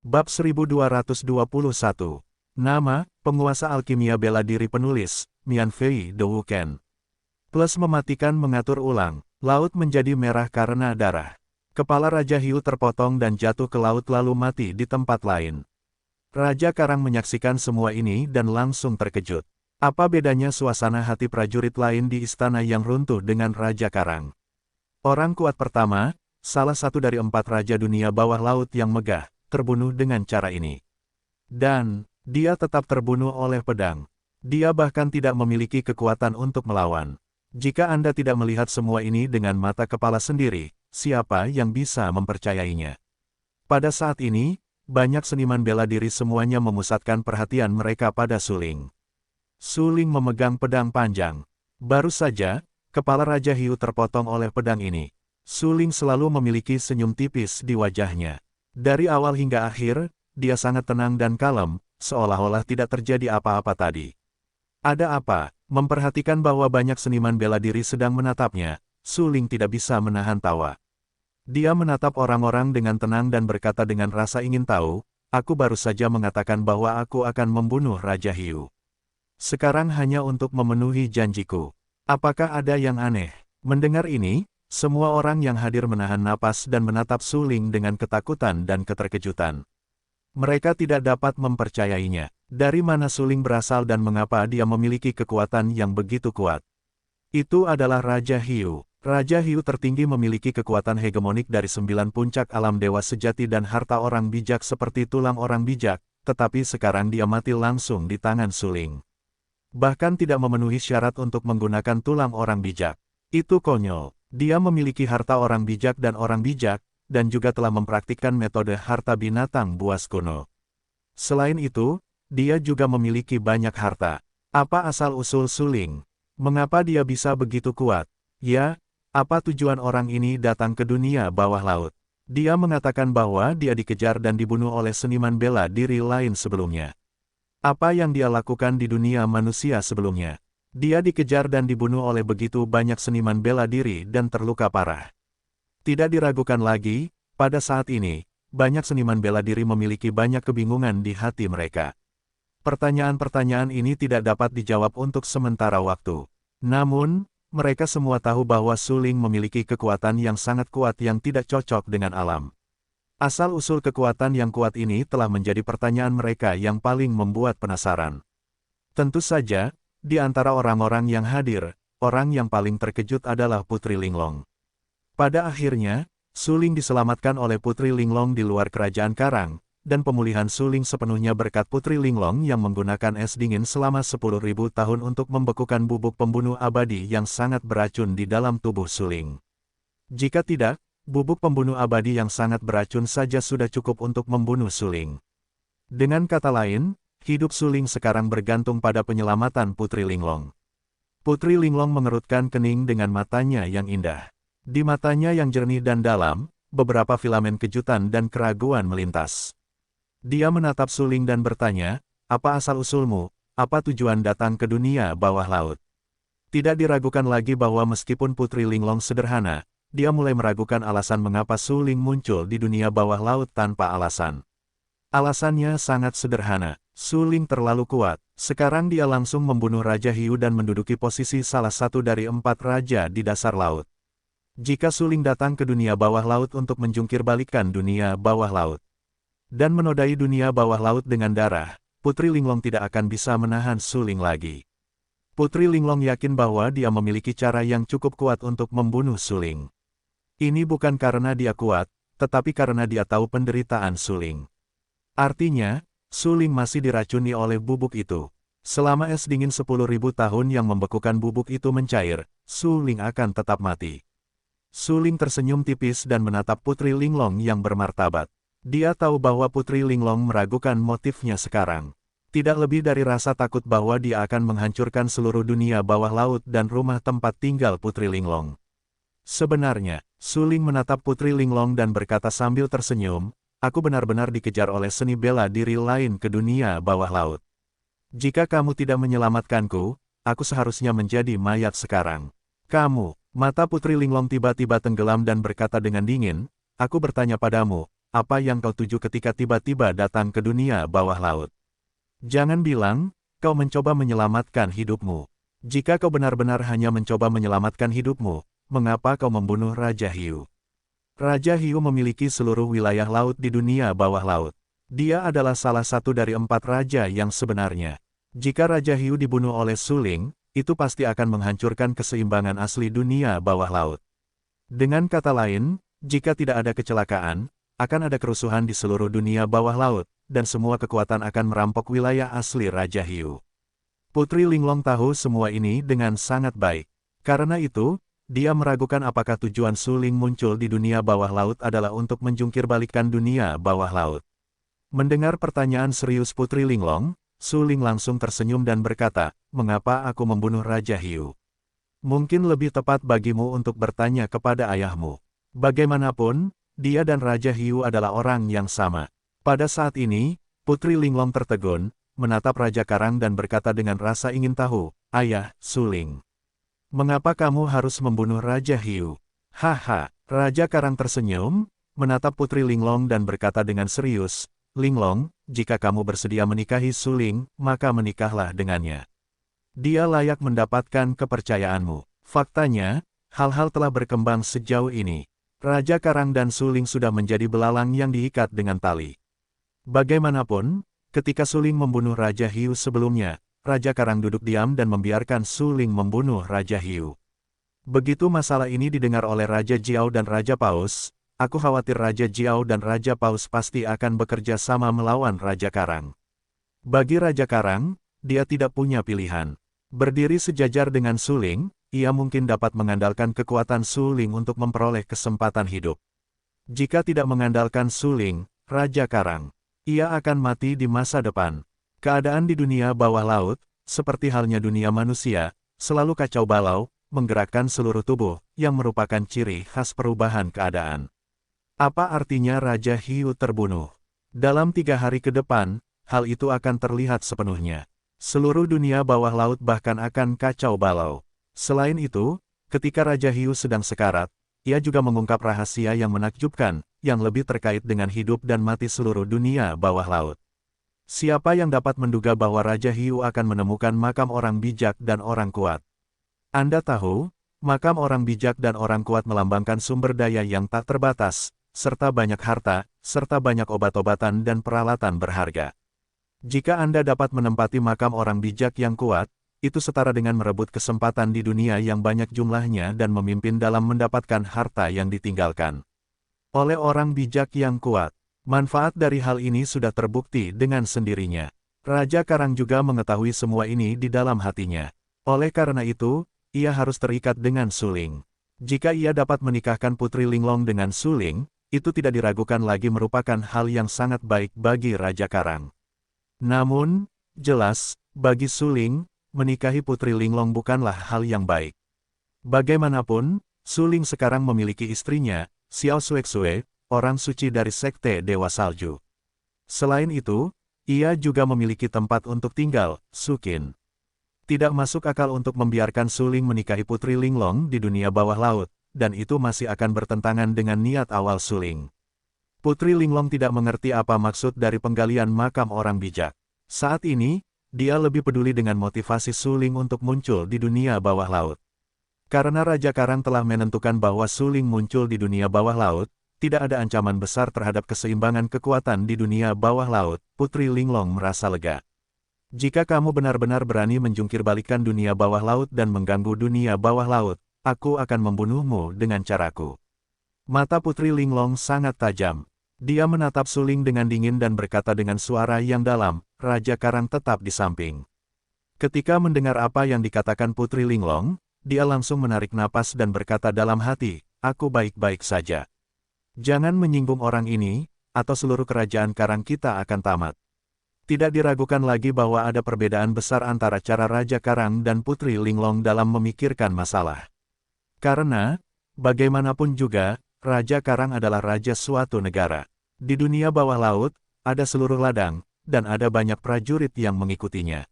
Bab 1221. Nama, penguasa alkimia bela diri penulis, Mian Fei De Wuken. Plus mematikan mengatur ulang, laut menjadi merah karena darah. Kepala Raja Hiu terpotong dan jatuh ke laut lalu mati di tempat lain. Raja Karang menyaksikan semua ini dan langsung terkejut. Apa bedanya suasana hati prajurit lain di istana yang runtuh dengan Raja Karang? Orang kuat pertama, salah satu dari 4 raja dunia bawah laut yang megah, terbunuh dengan cara ini. Dan, dia tetap terbunuh oleh pedang. Dia bahkan tidak memiliki kekuatan untuk melawan. Jika Anda tidak melihat semua ini dengan mata kepala sendiri, siapa yang bisa mempercayainya? Pada saat ini, banyak seniman bela diri semuanya memusatkan perhatian mereka pada Suling. Suling memegang pedang panjang. Baru saja, kepala Raja Hiu terpotong oleh pedang ini. Suling selalu memiliki senyum tipis di wajahnya. Dari awal hingga akhir, dia sangat tenang dan kalem, seolah-olah tidak terjadi apa-apa tadi. Ada apa? Memperhatikan bahwa banyak seniman bela diri sedang menatapnya, Suling tidak bisa menahan tawa. Dia menatap orang-orang dengan tenang dan berkata dengan rasa ingin tahu, aku baru saja mengatakan bahwa aku akan membunuh Raja Hiu. Sekarang hanya untuk memenuhi janjiku. Apakah ada yang aneh? Mendengar ini, semua orang yang hadir menahan napas dan menatap Suling dengan ketakutan dan keterkejutan. Mereka tidak dapat mempercayainya. Dari mana Suling berasal dan mengapa dia memiliki kekuatan yang begitu kuat? Itu adalah Raja Hiu. Raja Hiu tertinggi memiliki kekuatan hegemonik dari 9 puncak alam dewa sejati dan harta orang bijak seperti tulang orang bijak, tetapi sekarang dia mati langsung di tangan Suling. Bahkan tidak memenuhi syarat untuk menggunakan tulang orang bijak. Itu konyol. Dia memiliki harta orang bijak, dan juga telah mempraktikkan metode harta binatang buas kuno. Selain itu, dia juga memiliki banyak harta. Apa asal-usul Suling? Mengapa dia bisa begitu kuat? Ya, apa tujuan orang ini datang ke dunia bawah laut? Dia mengatakan bahwa dia dikejar dan dibunuh oleh seniman bela diri lain sebelumnya. Apa yang dia lakukan di dunia manusia sebelumnya? Dia dikejar dan dibunuh oleh begitu banyak seniman bela diri dan terluka parah. Tidak diragukan lagi, pada saat ini, banyak seniman bela diri memiliki banyak kebingungan di hati mereka. Pertanyaan-pertanyaan ini tidak dapat dijawab untuk sementara waktu. Namun, mereka semua tahu bahwa Suling memiliki kekuatan yang sangat kuat yang tidak cocok dengan alam. Asal-usul kekuatan yang kuat ini telah menjadi pertanyaan mereka yang paling membuat penasaran. Tentu saja, di antara orang-orang yang hadir, orang yang paling terkejut adalah Putri Linglong. Pada akhirnya, Suling diselamatkan oleh Putri Linglong di luar kerajaan Karang, dan pemulihan Suling sepenuhnya berkat Putri Linglong yang menggunakan es dingin selama 10.000 tahun untuk membekukan bubuk pembunuh abadi yang sangat beracun di dalam tubuh Suling. Jika tidak, bubuk pembunuh abadi yang sangat beracun saja sudah cukup untuk membunuh Suling. Dengan kata lain, hidup Suling sekarang bergantung pada penyelamatan Putri Linglong. Putri Linglong mengerutkan kening dengan matanya yang indah. Di matanya yang jernih dan dalam, beberapa filamen kejutan dan keraguan melintas. Dia menatap Suling dan bertanya, apa asal-usulmu, apa tujuan datang ke dunia bawah laut? Tidak diragukan lagi bahwa meskipun Putri Linglong sederhana, dia mulai meragukan alasan mengapa Suling muncul di dunia bawah laut tanpa alasan. Alasannya sangat sederhana. Suling terlalu kuat. Sekarang dia langsung membunuh Raja Hiu dan menduduki posisi salah satu dari 4 raja di dasar laut. Jika Suling datang ke dunia bawah laut untuk menjungkir-balikan dunia bawah laut dan menodai dunia bawah laut dengan darah, Putri Linglong tidak akan bisa menahan Suling lagi. Putri Linglong yakin bahwa dia memiliki cara yang cukup kuat untuk membunuh Suling. Ini bukan karena dia kuat, tetapi karena dia tahu penderitaan Suling. Artinya, Suling masih diracuni oleh bubuk itu. Selama es dingin 10.000 tahun yang membekukan bubuk itu mencair, Suling akan tetap mati. Suling tersenyum tipis dan menatap Putri Linglong yang bermartabat. Dia tahu bahwa Putri Linglong meragukan motifnya sekarang. Tidak lebih dari rasa takut bahwa dia akan menghancurkan seluruh dunia bawah laut dan rumah tempat tinggal Putri Linglong. Sebenarnya, Suling menatap Putri Linglong dan berkata sambil tersenyum, aku benar-benar dikejar oleh seni bela diri lain ke dunia bawah laut. Jika kamu tidak menyelamatkanku, aku seharusnya menjadi mayat sekarang. Kamu, mata Putri Linglong tiba-tiba tenggelam dan berkata dengan dingin, aku bertanya padamu, apa yang kau tuju ketika tiba-tiba datang ke dunia bawah laut? Jangan bilang, kau mencoba menyelamatkan hidupmu. Jika kau benar-benar hanya mencoba menyelamatkan hidupmu, mengapa kau membunuh Raja Hiu? Raja Hiu memiliki seluruh wilayah laut di dunia bawah laut. Dia adalah salah satu dari 4 raja yang sebenarnya. Jika Raja Hiu dibunuh oleh Suling, itu pasti akan menghancurkan keseimbangan asli dunia bawah laut. Dengan kata lain, jika tidak ada kecelakaan, akan ada kerusuhan di seluruh dunia bawah laut, dan semua kekuatan akan merampok wilayah asli Raja Hiu. Putri Linglong tahu semua ini dengan sangat baik. Karena itu, dia meragukan apakah tujuan Suling muncul di dunia bawah laut adalah untuk menjungkirbalikkan dunia bawah laut. Mendengar pertanyaan serius Putri Linglong, Suling langsung tersenyum dan berkata, "Mengapa aku membunuh Raja Hiu? Mungkin lebih tepat bagimu untuk bertanya kepada ayahmu. Bagaimanapun, dia dan Raja Hiu adalah orang yang sama." Pada saat ini, Putri Linglong tertegun, menatap Raja Karang dan berkata dengan rasa ingin tahu, "Ayah, Suling. Mengapa kamu harus membunuh Raja Hiu?" Haha, Raja Karang tersenyum, menatap Putri Linglong dan berkata dengan serius, "Linglong, jika kamu bersedia menikahi Suling, maka menikahlah dengannya. Dia layak mendapatkan kepercayaanmu." Faktanya, hal-hal telah berkembang sejauh ini. Raja Karang dan Suling sudah menjadi belalang yang diikat dengan tali. Bagaimanapun, ketika Suling membunuh Raja Hiu sebelumnya, Raja Karang duduk diam dan membiarkan Suling membunuh Raja Hiu. Begitu masalah ini didengar oleh Raja Jiao dan Raja Paus, aku khawatir Raja Jiao dan Raja Paus pasti akan bekerja sama melawan Raja Karang. Bagi Raja Karang, dia tidak punya pilihan. Berdiri sejajar dengan Suling, ia mungkin dapat mengandalkan kekuatan Suling untuk memperoleh kesempatan hidup. Jika tidak mengandalkan Suling, Raja Karang, ia akan mati di masa depan. Keadaan di dunia bawah laut, seperti halnya dunia manusia, selalu kacau balau, menggerakkan seluruh tubuh, yang merupakan ciri khas perubahan keadaan. Apa artinya Raja Hiu terbunuh? Dalam 3 hari ke depan, hal itu akan terlihat sepenuhnya. Seluruh dunia bawah laut bahkan akan kacau balau. Selain itu, ketika Raja Hiu sedang sekarat, ia juga mengungkap rahasia yang menakjubkan, yang lebih terkait dengan hidup dan mati seluruh dunia bawah laut. Siapa yang dapat menduga bahwa Raja Hiu akan menemukan makam orang bijak dan orang kuat? Anda tahu, makam orang bijak dan orang kuat melambangkan sumber daya yang tak terbatas, serta banyak harta, serta banyak obat-obatan dan peralatan berharga. Jika Anda dapat menempati makam orang bijak yang kuat, itu setara dengan merebut kesempatan di dunia yang banyak jumlahnya dan memimpin dalam mendapatkan harta yang ditinggalkan oleh orang bijak yang kuat. Manfaat dari hal ini sudah terbukti dengan sendirinya. Raja Karang juga mengetahui semua ini di dalam hatinya. Oleh karena itu, ia harus terikat dengan Suling. Jika ia dapat menikahkan Putri Linglong dengan Suling, itu tidak diragukan lagi merupakan hal yang sangat baik bagi Raja Karang. Namun, jelas, bagi Suling, menikahi Putri Linglong bukanlah hal yang baik. Bagaimanapun, Suling sekarang memiliki istrinya, Xiao Xuexue, orang suci dari Sekte Dewa Salju. Selain itu, ia juga memiliki tempat untuk tinggal, Sukin. Tidak masuk akal untuk membiarkan Suling menikahi Putri Linglong di dunia bawah laut, dan itu masih akan bertentangan dengan niat awal Suling. Putri Linglong tidak mengerti apa maksud dari penggalian makam orang bijak. Saat ini, dia lebih peduli dengan motivasi Suling untuk muncul di dunia bawah laut. Karena Raja Karang telah menentukan bahwa Suling muncul di dunia bawah laut, tidak ada ancaman besar terhadap keseimbangan kekuatan di dunia bawah laut, Putri Linglong merasa lega. Jika kamu benar-benar berani menjungkirbalikkan dunia bawah laut dan mengganggu dunia bawah laut, aku akan membunuhmu dengan caraku. Mata Putri Linglong sangat tajam. Dia menatap Suling dengan dingin dan berkata dengan suara yang dalam, Raja Karang tetap di samping. Ketika mendengar apa yang dikatakan Putri Linglong, dia langsung menarik napas dan berkata dalam hati, aku baik-baik saja. Jangan menyinggung orang ini, atau seluruh kerajaan Karang kita akan tamat. Tidak diragukan lagi bahwa ada perbedaan besar antara cara Raja Karang dan Putri Linglong dalam memikirkan masalah. Karena, bagaimanapun juga, Raja Karang adalah raja suatu negara. Di dunia bawah laut, ada seluruh ladang, dan ada banyak prajurit yang mengikutinya.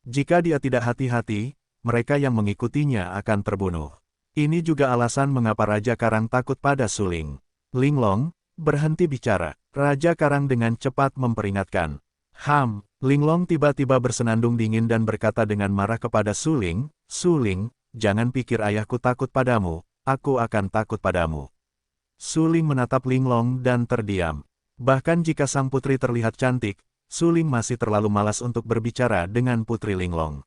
Jika dia tidak hati-hati, mereka yang mengikutinya akan terbunuh. Ini juga alasan mengapa Raja Karang takut pada Suling. Linglong, Berhenti bicara, Raja Karang dengan cepat memperingatkan. Linglong tiba-tiba bersenandung dingin dan berkata dengan marah kepada Suling, Suling, jangan pikir ayahku takut padamu, aku akan takut padamu. Suling menatap Linglong dan terdiam. Bahkan jika sang putri terlihat cantik, Suling masih terlalu malas untuk berbicara dengan Putri Linglong.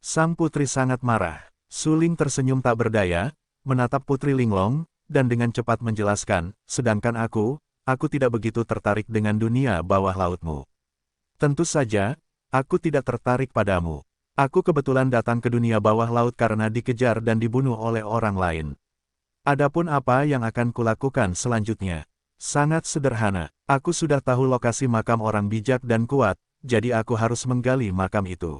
Sang putri sangat marah. Suling tersenyum tak berdaya, menatap Putri Linglong, dan dengan cepat menjelaskan, sedangkan aku tidak begitu tertarik dengan dunia bawah lautmu. Tentu saja, aku tidak tertarik padamu. Aku kebetulan datang ke dunia bawah laut karena dikejar dan dibunuh oleh orang lain. Adapun apa yang akan kulakukan selanjutnya? Sangat sederhana, aku sudah tahu lokasi makam orang bijak dan kuat, jadi aku harus menggali makam itu.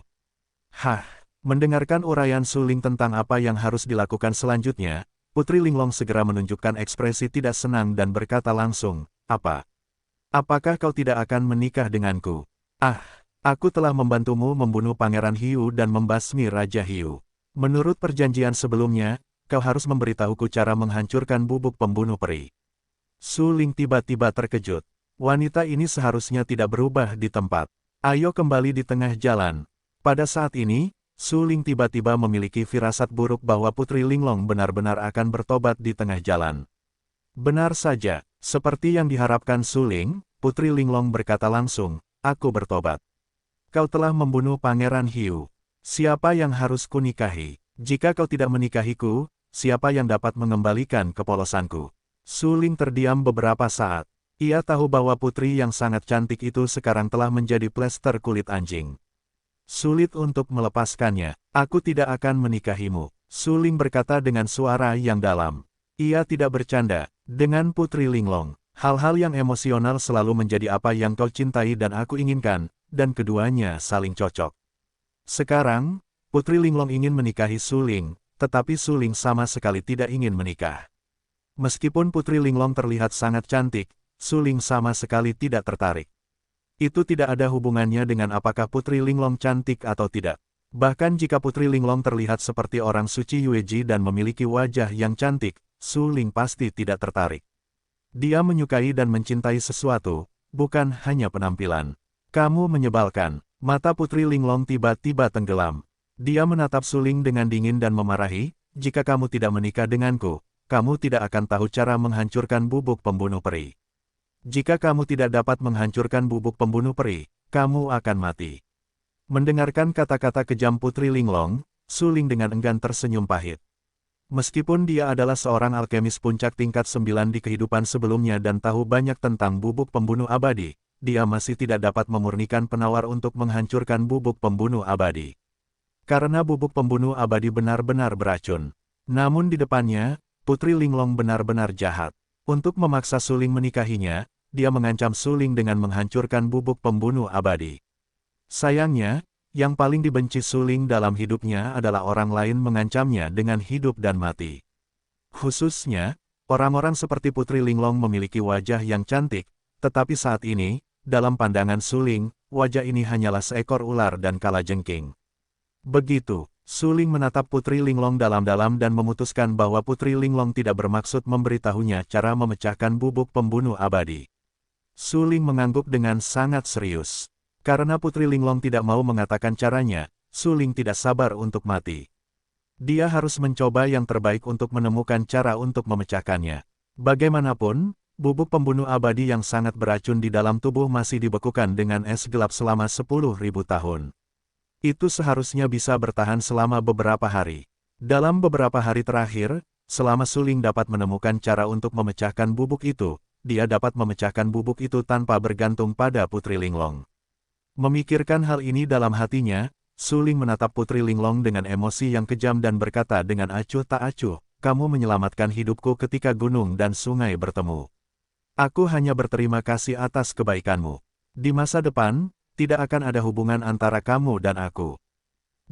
Mendengarkan uraian Suling tentang apa yang harus dilakukan selanjutnya, Putri Linglong segera menunjukkan ekspresi tidak senang dan berkata langsung, apakah kau tidak akan menikah denganku? Aku telah membantumu membunuh Pangeran Hiu dan membasmi Raja Hiu. Menurut perjanjian sebelumnya, kau harus memberitahuku cara menghancurkan bubuk pembunuh peri. Suling tiba-tiba terkejut. Wanita ini seharusnya tidak berubah di tempat. Ayo kembali di tengah jalan. Pada saat ini, Suling tiba-tiba memiliki firasat buruk bahwa Putri Linglong benar-benar akan bertobat di tengah jalan. Benar saja, seperti yang diharapkan Suling, Putri Linglong berkata langsung, aku bertobat. Kau telah membunuh Pangeran Hiu. Siapa yang harus kunikahi? Jika kau tidak menikahiku, siapa yang dapat mengembalikan kepolosanku? Suling terdiam beberapa saat. Ia tahu bahwa putri yang sangat cantik itu sekarang telah menjadi plester kulit anjing. Sulit untuk melepaskannya. Aku tidak akan menikahimu. Suling berkata dengan suara yang dalam. Ia tidak bercanda. Dengan Putri Linglong, hal-hal yang emosional selalu menjadi apa yang kau cintai dan aku inginkan, dan keduanya saling cocok. Sekarang, Putri Linglong ingin menikahi Suling, tetapi Suling sama sekali tidak ingin menikah. Meskipun Putri Linglong terlihat sangat cantik, Suling sama sekali tidak tertarik. Itu tidak ada hubungannya dengan apakah Putri Linglong cantik atau tidak. Bahkan jika Putri Linglong terlihat seperti orang suci Yueji dan memiliki wajah yang cantik, Suling pasti tidak tertarik. Dia menyukai dan mencintai sesuatu, bukan hanya penampilan. Kamu menyebalkan. Mata Putri Linglong tiba-tiba tenggelam. Dia menatap Suling dengan dingin dan memarahi, jika kamu tidak menikah denganku, kamu tidak akan tahu cara menghancurkan bubuk pembunuh peri. Jika kamu tidak dapat menghancurkan bubuk pembunuh peri, kamu akan mati. Mendengarkan kata-kata kejam Putri Linglong, Suling dengan enggan tersenyum pahit. Meskipun dia adalah seorang alkemis puncak tingkat 9 di kehidupan sebelumnya dan tahu banyak tentang bubuk pembunuh abadi, dia masih tidak dapat memurnikan penawar untuk menghancurkan bubuk pembunuh abadi. Karena bubuk pembunuh abadi benar-benar beracun. Namun di depannya, Putri Linglong benar-benar jahat. Untuk memaksa Suling menikahinya, dia mengancam Suling dengan menghancurkan bubuk pembunuh abadi. Sayangnya, yang paling dibenci Suling dalam hidupnya adalah orang lain mengancamnya dengan hidup dan mati. Khususnya, orang-orang seperti Putri Linglong memiliki wajah yang cantik, tetapi saat ini, dalam pandangan Suling, wajah ini hanyalah seekor ular dan kalajengking. Begitu, Suling menatap Putri Linglong dalam-dalam dan memutuskan bahwa Putri Linglong tidak bermaksud memberitahunya cara memecahkan bubuk pembunuh abadi. Suling mengangguk dengan sangat serius. Karena Putri Linglong tidak mau mengatakan caranya, Suling tidak sabar untuk mati. Dia harus mencoba yang terbaik untuk menemukan cara untuk memecahkannya. Bagaimanapun, bubuk pembunuh abadi yang sangat beracun di dalam tubuh masih dibekukan dengan es gelap selama 10.000 tahun. Itu seharusnya bisa bertahan selama beberapa hari. Dalam beberapa hari terakhir, selama Suling dapat menemukan cara untuk memecahkan bubuk itu, dia dapat memecahkan bubuk itu tanpa bergantung pada Putri Linglong. Memikirkan hal ini dalam hatinya, Suling menatap Putri Linglong dengan emosi yang kejam dan berkata dengan acuh tak acuh, kamu menyelamatkan hidupku ketika gunung dan sungai bertemu. Aku hanya berterima kasih atas kebaikanmu. Di masa depan, tidak akan ada hubungan antara kamu dan aku.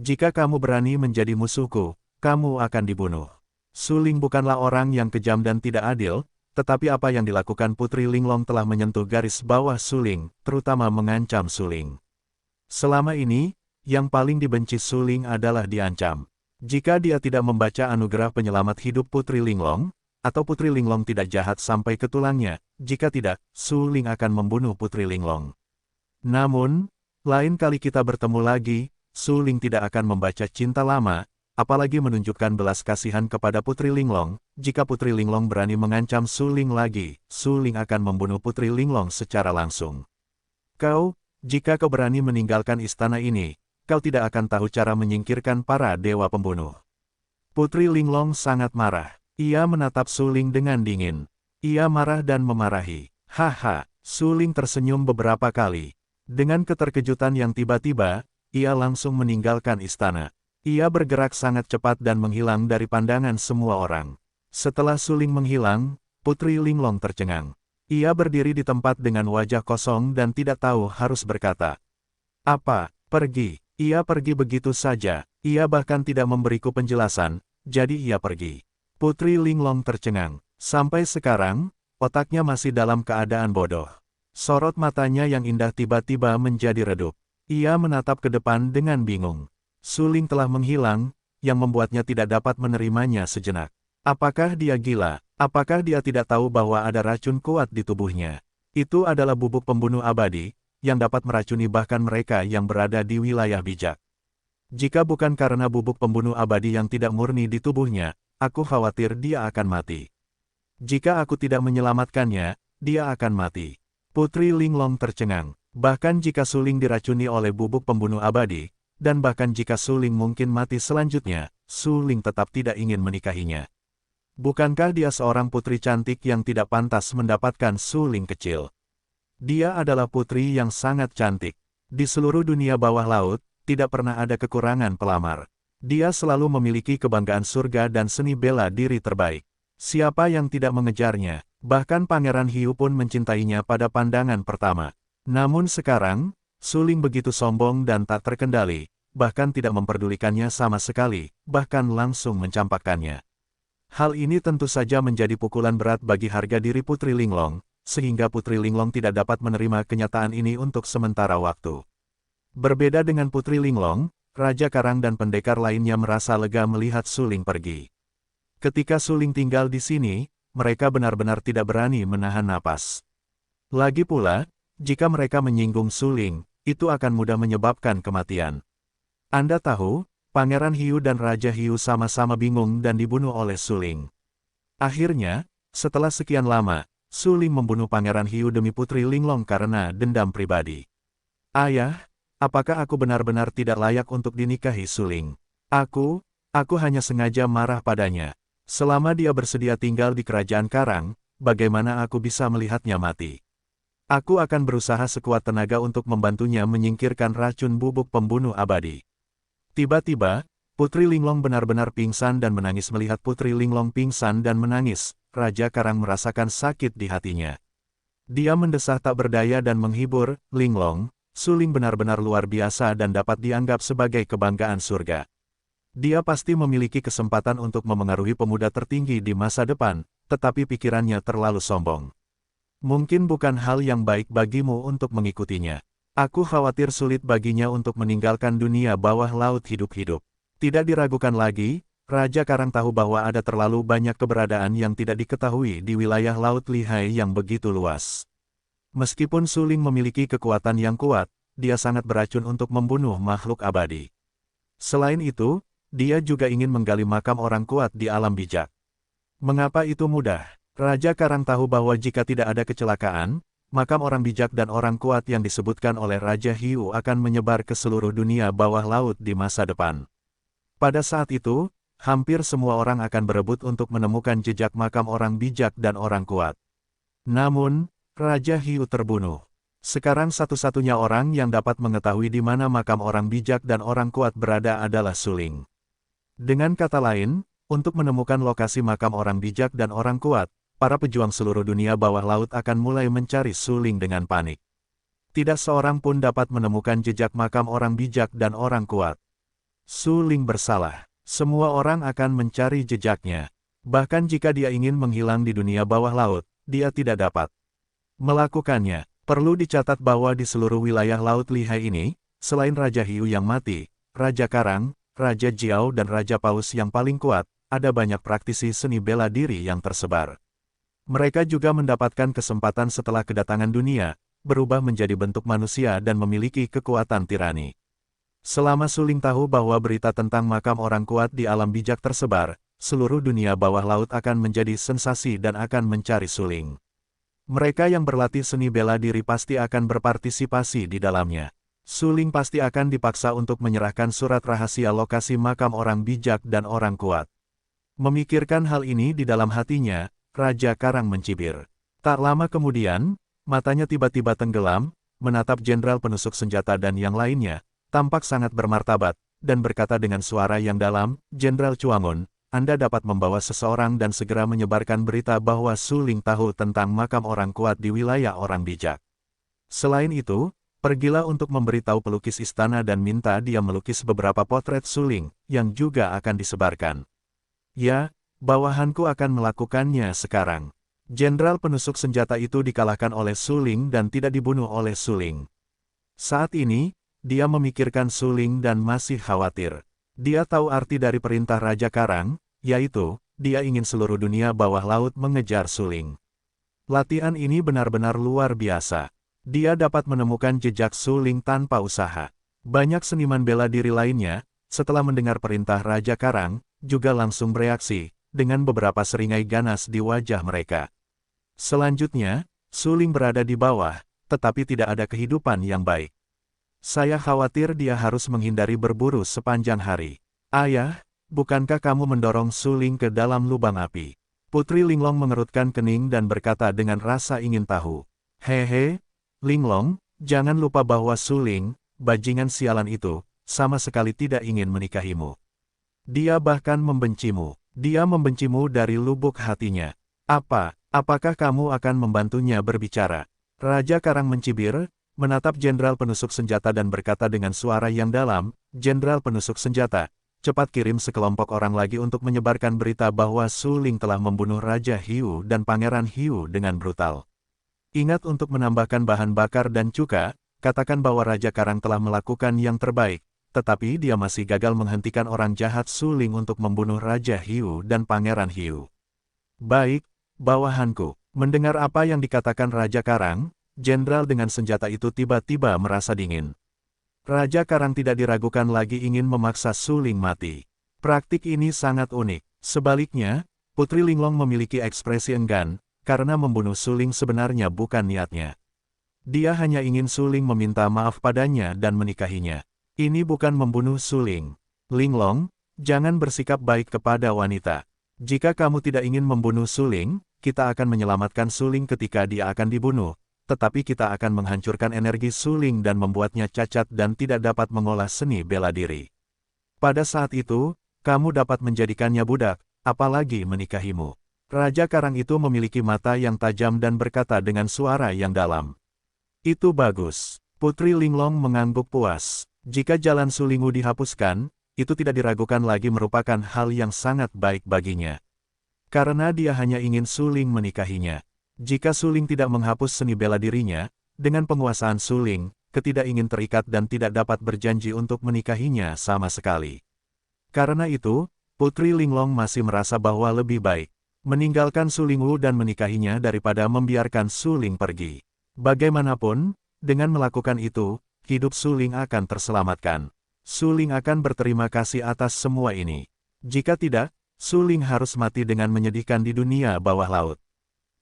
Jika kamu berani menjadi musuhku, kamu akan dibunuh. Suling bukanlah orang yang kejam dan tidak adil, tetapi apa yang dilakukan Putri Linglong telah menyentuh garis bawah Suling, terutama mengancam Suling. Selama ini, yang paling dibenci Suling adalah diancam. Jika dia tidak membaca anugerah penyelamat hidup Putri Linglong, atau Putri Linglong tidak jahat sampai ke tulangnya, jika tidak, Su Ling akan membunuh Putri Linglong. Namun, lain kali kita bertemu lagi, Su Ling tidak akan membaca cinta lama, apalagi menunjukkan belas kasihan kepada Putri Linglong. Jika Putri Linglong berani mengancam Su Ling lagi, Su Ling akan membunuh Putri Linglong secara langsung. Jika kau berani meninggalkan istana ini, kau tidak akan tahu cara menyingkirkan para dewa pembunuh. Putri Linglong sangat marah. Ia menatap Su Ling dengan dingin. Ia marah dan memarahi. Haha, Su Ling tersenyum beberapa kali. Dengan keterkejutan yang tiba-tiba, ia langsung meninggalkan istana. Ia bergerak sangat cepat dan menghilang dari pandangan semua orang. Setelah Su Ling menghilang, Putri Linglong tercengang. Ia berdiri di tempat dengan wajah kosong dan tidak tahu harus berkata apa. Pergi. Ia pergi begitu saja. Ia bahkan tidak memberiku penjelasan, jadi ia pergi. Putri Linglong tercengang. Sampai sekarang, otaknya masih dalam keadaan bodoh. Sorot matanya yang indah tiba-tiba menjadi redup. Ia menatap ke depan dengan bingung. Su Ling telah menghilang, yang membuatnya tidak dapat menerimanya sejenak. Apakah dia gila? Apakah dia tidak tahu bahwa ada racun kuat di tubuhnya? Itu adalah bubuk pembunuh abadi, yang dapat meracuni bahkan mereka yang berada di wilayah bijak. Jika bukan karena bubuk pembunuh abadi yang tidak murni di tubuhnya, aku khawatir dia akan mati. Jika aku tidak menyelamatkannya, dia akan mati. Putri Linglong tercengang. Bahkan jika Su Ling diracuni oleh bubuk pembunuh abadi, dan bahkan jika Su Ling mungkin mati selanjutnya, Su Ling tetap tidak ingin menikahinya. Bukankah dia seorang putri cantik yang tidak pantas mendapatkan Su Ling kecil? Dia adalah putri yang sangat cantik. Di seluruh dunia bawah laut, tidak pernah ada kekurangan pelamar. Dia selalu memiliki kebanggaan surga dan seni bela diri terbaik. Siapa yang tidak mengejarnya? Bahkan Pangeran Hiu pun mencintainya pada pandangan pertama. Namun sekarang, Su Ling begitu sombong dan tak terkendali, bahkan tidak memperdulikannya sama sekali, bahkan langsung mencampakkannya. Hal ini tentu saja menjadi pukulan berat bagi harga diri Putri Linglong, sehingga Putri Linglong tidak dapat menerima kenyataan ini untuk sementara waktu. Berbeda dengan Putri Linglong, Raja Karang dan pendekar lainnya merasa lega melihat Su Ling pergi. Ketika Su Ling tinggal di sini, mereka benar-benar tidak berani menahan napas. Lagi pula, jika mereka menyinggung Su Ling, itu akan mudah menyebabkan kematian. Anda tahu, Pangeran Hiu dan Raja Hiu sama-sama bingung dan dibunuh oleh Su Ling. Akhirnya, setelah sekian lama, Su Ling membunuh Pangeran Hiu demi Putri Linglong karena dendam pribadi. Ayah, apakah aku benar-benar tidak layak untuk dinikahi Su Ling? Aku hanya sengaja marah padanya. Selama dia bersedia tinggal di kerajaan Karang, bagaimana aku bisa melihatnya mati? Aku akan berusaha sekuat tenaga untuk membantunya menyingkirkan racun bubuk pembunuh abadi. Tiba-tiba, Putri Linglong benar-benar pingsan dan menangis. Melihat Putri Linglong pingsan dan menangis, Raja Karang merasakan sakit di hatinya. Dia mendesah tak berdaya dan menghibur, Linglong, Su Ling benar-benar luar biasa dan dapat dianggap sebagai kebanggaan surga. Dia pasti memiliki kesempatan untuk memengaruhi pemuda tertinggi di masa depan, tetapi pikirannya terlalu sombong. Mungkin bukan hal yang baik bagimu untuk mengikutinya. Aku khawatir sulit baginya untuk meninggalkan dunia bawah laut hidup-hidup. Tidak diragukan lagi, Raja Karang tahu bahwa ada terlalu banyak keberadaan yang tidak diketahui di wilayah Laut Lihai yang begitu luas. Meskipun Su Ling memiliki kekuatan yang kuat, dia sangat beracun untuk membunuh makhluk abadi. Selain itu, dia juga ingin menggali makam orang kuat di alam bijak. Mengapa itu mudah? Raja Karang tahu bahwa jika tidak ada kecelakaan, makam orang bijak dan orang kuat yang disebutkan oleh Raja Hiu akan menyebar ke seluruh dunia bawah laut di masa depan. Pada saat itu, hampir semua orang akan berebut untuk menemukan jejak makam orang bijak dan orang kuat. Namun, Raja Hiu terbunuh. Sekarang satu-satunya orang yang dapat mengetahui di mana makam orang bijak dan orang kuat berada adalah Su Ling. Dengan kata lain, untuk menemukan lokasi makam orang bijak dan orang kuat, para pejuang seluruh dunia bawah laut akan mulai mencari Su Ling dengan panik. Tidak seorang pun dapat menemukan jejak makam orang bijak dan orang kuat. Su Ling bersalah. Semua orang akan mencari jejaknya. Bahkan jika dia ingin menghilang di dunia bawah laut, dia tidak dapat melakukannya. Perlu dicatat bahwa di seluruh wilayah Laut Lihai ini, selain Raja Hiu yang mati, Raja Karang, Raja Jiao dan Raja Paus yang paling kuat, ada banyak praktisi seni bela diri yang tersebar. Mereka juga mendapatkan kesempatan setelah kedatangan dunia, berubah menjadi bentuk manusia dan memiliki kekuatan tirani. Selama Suling tahu bahwa berita tentang makam orang kuat di alam bijak tersebar, seluruh dunia bawah laut akan menjadi sensasi dan akan mencari Suling. Mereka yang berlatih seni bela diri pasti akan berpartisipasi di dalamnya. Suling pasti akan dipaksa untuk menyerahkan surat rahasia lokasi makam orang bijak dan orang kuat. Memikirkan hal ini di dalam hatinya, Raja Karang mencibir. Tak lama kemudian, matanya tiba-tiba tenggelam, menatap jenderal penusuk senjata dan yang lainnya, tampak sangat bermartabat, dan berkata dengan suara yang dalam, "Jenderal Chuangun, Anda dapat membawa seseorang dan segera menyebarkan berita bahwa Suling tahu tentang makam orang kuat di wilayah orang bijak. Selain itu, pergilah untuk memberitahu pelukis istana dan minta dia melukis beberapa potret Suling, yang juga akan disebarkan." "Ya, bawahanku akan melakukannya sekarang." Jenderal penusuk senjata itu dikalahkan oleh Suling dan tidak dibunuh oleh Suling. Saat ini, dia memikirkan Suling dan masih khawatir. Dia tahu arti dari perintah Raja Karang, yaitu, dia ingin seluruh dunia bawah laut mengejar Suling. Latihan ini benar-benar luar biasa. Dia dapat menemukan jejak Suling tanpa usaha. Banyak seniman bela diri lainnya, setelah mendengar perintah Raja Karang, juga langsung bereaksi, dengan beberapa seringai ganas di wajah mereka. Selanjutnya, Suling berada di bawah, tetapi tidak ada kehidupan yang baik. "Saya khawatir dia harus menghindari berburu sepanjang hari." "Ayah, bukankah kamu mendorong Suling ke dalam lubang api?" Putri Linglong mengerutkan kening dan berkata dengan rasa ingin tahu. "Hehe, Linglong, jangan lupa bahwa Suling, bajingan sialan itu, sama sekali tidak ingin menikahimu. Dia bahkan membencimu. Dia membencimu dari lubuk hatinya. Apakah kamu akan membantunya berbicara?" Raja Karang mencibir, menatap jenderal penusuk senjata dan berkata dengan suara yang dalam, "Jenderal penusuk senjata, cepat kirim sekelompok orang lagi untuk menyebarkan berita bahwa Suling telah membunuh Raja Hiu dan Pangeran Hiu dengan brutal. Ingat untuk menambahkan bahan bakar dan cuka, katakan bahwa Raja Karang telah melakukan yang terbaik, tetapi dia masih gagal menghentikan orang jahat Suling untuk membunuh Raja Hiu dan Pangeran Hiu." "Baik, bawahanku." Mendengar apa yang dikatakan Raja Karang, jenderal dengan senjata itu tiba-tiba merasa dingin. Raja Karang tidak diragukan lagi ingin memaksa Suling mati. Praktik ini sangat unik. Sebaliknya, Putri Linglong memiliki ekspresi enggan, karena membunuh Suling sebenarnya bukan niatnya. Dia hanya ingin Suling meminta maaf padanya dan menikahinya. Ini bukan membunuh Suling. "Linglong, jangan bersikap baik kepada wanita. Jika kamu tidak ingin membunuh Suling, kita akan menyelamatkan Suling ketika dia akan dibunuh, tetapi kita akan menghancurkan energi Suling dan membuatnya cacat dan tidak dapat mengolah seni bela diri. Pada saat itu, kamu dapat menjadikannya budak, apalagi menikahimu." Raja Karang itu memiliki mata yang tajam dan berkata dengan suara yang dalam. "Itu bagus." Putri Linglong mengangguk puas. Jika jalan Sulingu dihapuskan, itu tidak diragukan lagi merupakan hal yang sangat baik baginya. Karena dia hanya ingin Suling menikahinya. Jika Suling tidak menghapus seni bela dirinya, dengan penguasaan Suling, ingin terikat dan tidak dapat berjanji untuk menikahinya sama sekali. Karena itu, Putri Linglong masih merasa bahwa lebih baik meninggalkan Sulingu dan menikahinya daripada membiarkan Suling pergi. Bagaimanapun, dengan melakukan itu, hidup Suling akan terselamatkan. Suling akan berterima kasih atas semua ini. Jika tidak, Suling harus mati dengan menyedihkan di dunia bawah laut.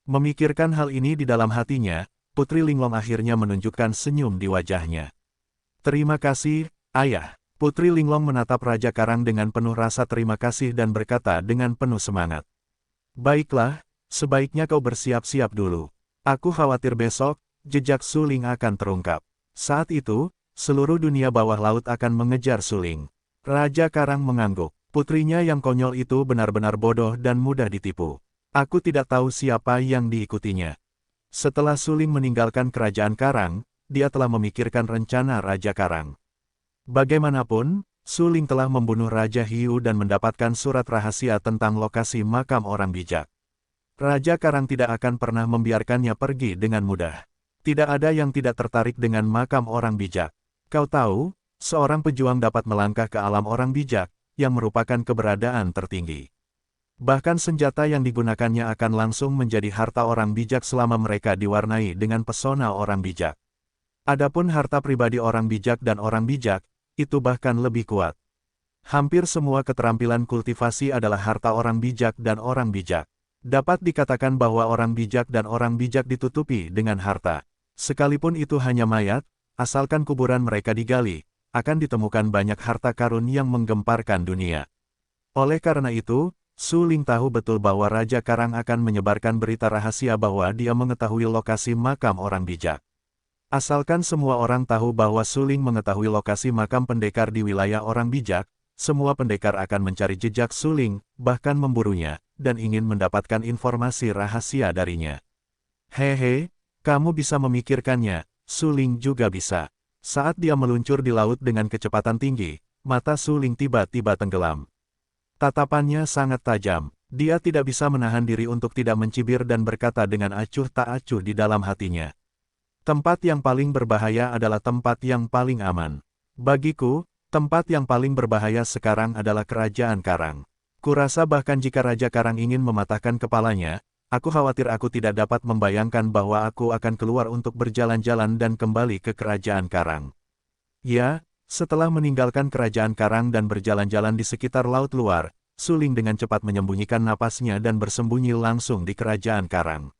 Memikirkan hal ini di dalam hatinya, Putri Linglong akhirnya menunjukkan senyum di wajahnya. "Terima kasih, Ayah." Putri Linglong menatap Raja Karang dengan penuh rasa terima kasih dan berkata dengan penuh semangat. "Baiklah, sebaiknya kau bersiap-siap dulu. Aku khawatir besok, jejak Suling akan terungkap. Saat itu, seluruh dunia bawah laut akan mengejar Suling." Raja Karang mengangguk. Putrinya yang konyol itu benar-benar bodoh dan mudah ditipu. Aku tidak tahu siapa yang diikutinya. Setelah Suling meninggalkan kerajaan Karang, dia telah memikirkan rencana Raja Karang. Bagaimanapun, Suling telah membunuh Raja Hiu dan mendapatkan surat rahasia tentang lokasi makam orang bijak. Raja Karang tidak akan pernah membiarkannya pergi dengan mudah. Tidak ada yang tidak tertarik dengan makam orang bijak. Kau tahu, seorang pejuang dapat melangkah ke alam orang bijak, yang merupakan keberadaan tertinggi. Bahkan senjata yang digunakannya akan langsung menjadi harta orang bijak selama mereka diwarnai dengan pesona orang bijak. Adapun harta pribadi orang bijak dan orang bijak, itu bahkan lebih kuat. Hampir semua keterampilan kultivasi adalah harta orang bijak dan orang bijak. Dapat dikatakan bahwa orang bijak dan orang bijak ditutupi dengan harta. Sekalipun itu hanya mayat, asalkan kuburan mereka digali, akan ditemukan banyak harta karun yang menggemparkan dunia. Oleh karena itu, Su Ling tahu betul bahwa Raja Karang akan menyebarkan berita rahasia bahwa dia mengetahui lokasi makam orang bijak. Asalkan semua orang tahu bahwa Su Ling mengetahui lokasi makam pendekar di wilayah orang bijak, semua pendekar akan mencari jejak Su Ling, bahkan memburunya, dan ingin mendapatkan informasi rahasia darinya. Hehe, kamu bisa memikirkannya, Su Ling juga bisa. Saat dia meluncur di laut dengan kecepatan tinggi, mata Su Ling tiba-tiba tenggelam. Tatapannya sangat tajam, dia tidak bisa menahan diri untuk tidak mencibir dan berkata dengan acuh tak acuh di dalam hatinya. Tempat yang paling berbahaya adalah tempat yang paling aman. Bagiku, tempat yang paling berbahaya sekarang adalah Kerajaan Karang. Kurasa bahkan jika Raja Karang ingin mematahkan kepalanya, aku khawatir aku tidak dapat membayangkan bahwa aku akan keluar untuk berjalan-jalan dan kembali ke Kerajaan Karang. Ya, setelah meninggalkan Kerajaan Karang dan berjalan-jalan di sekitar laut luar, Su Ling dengan cepat menyembunyikan napasnya dan bersembunyi langsung di Kerajaan Karang.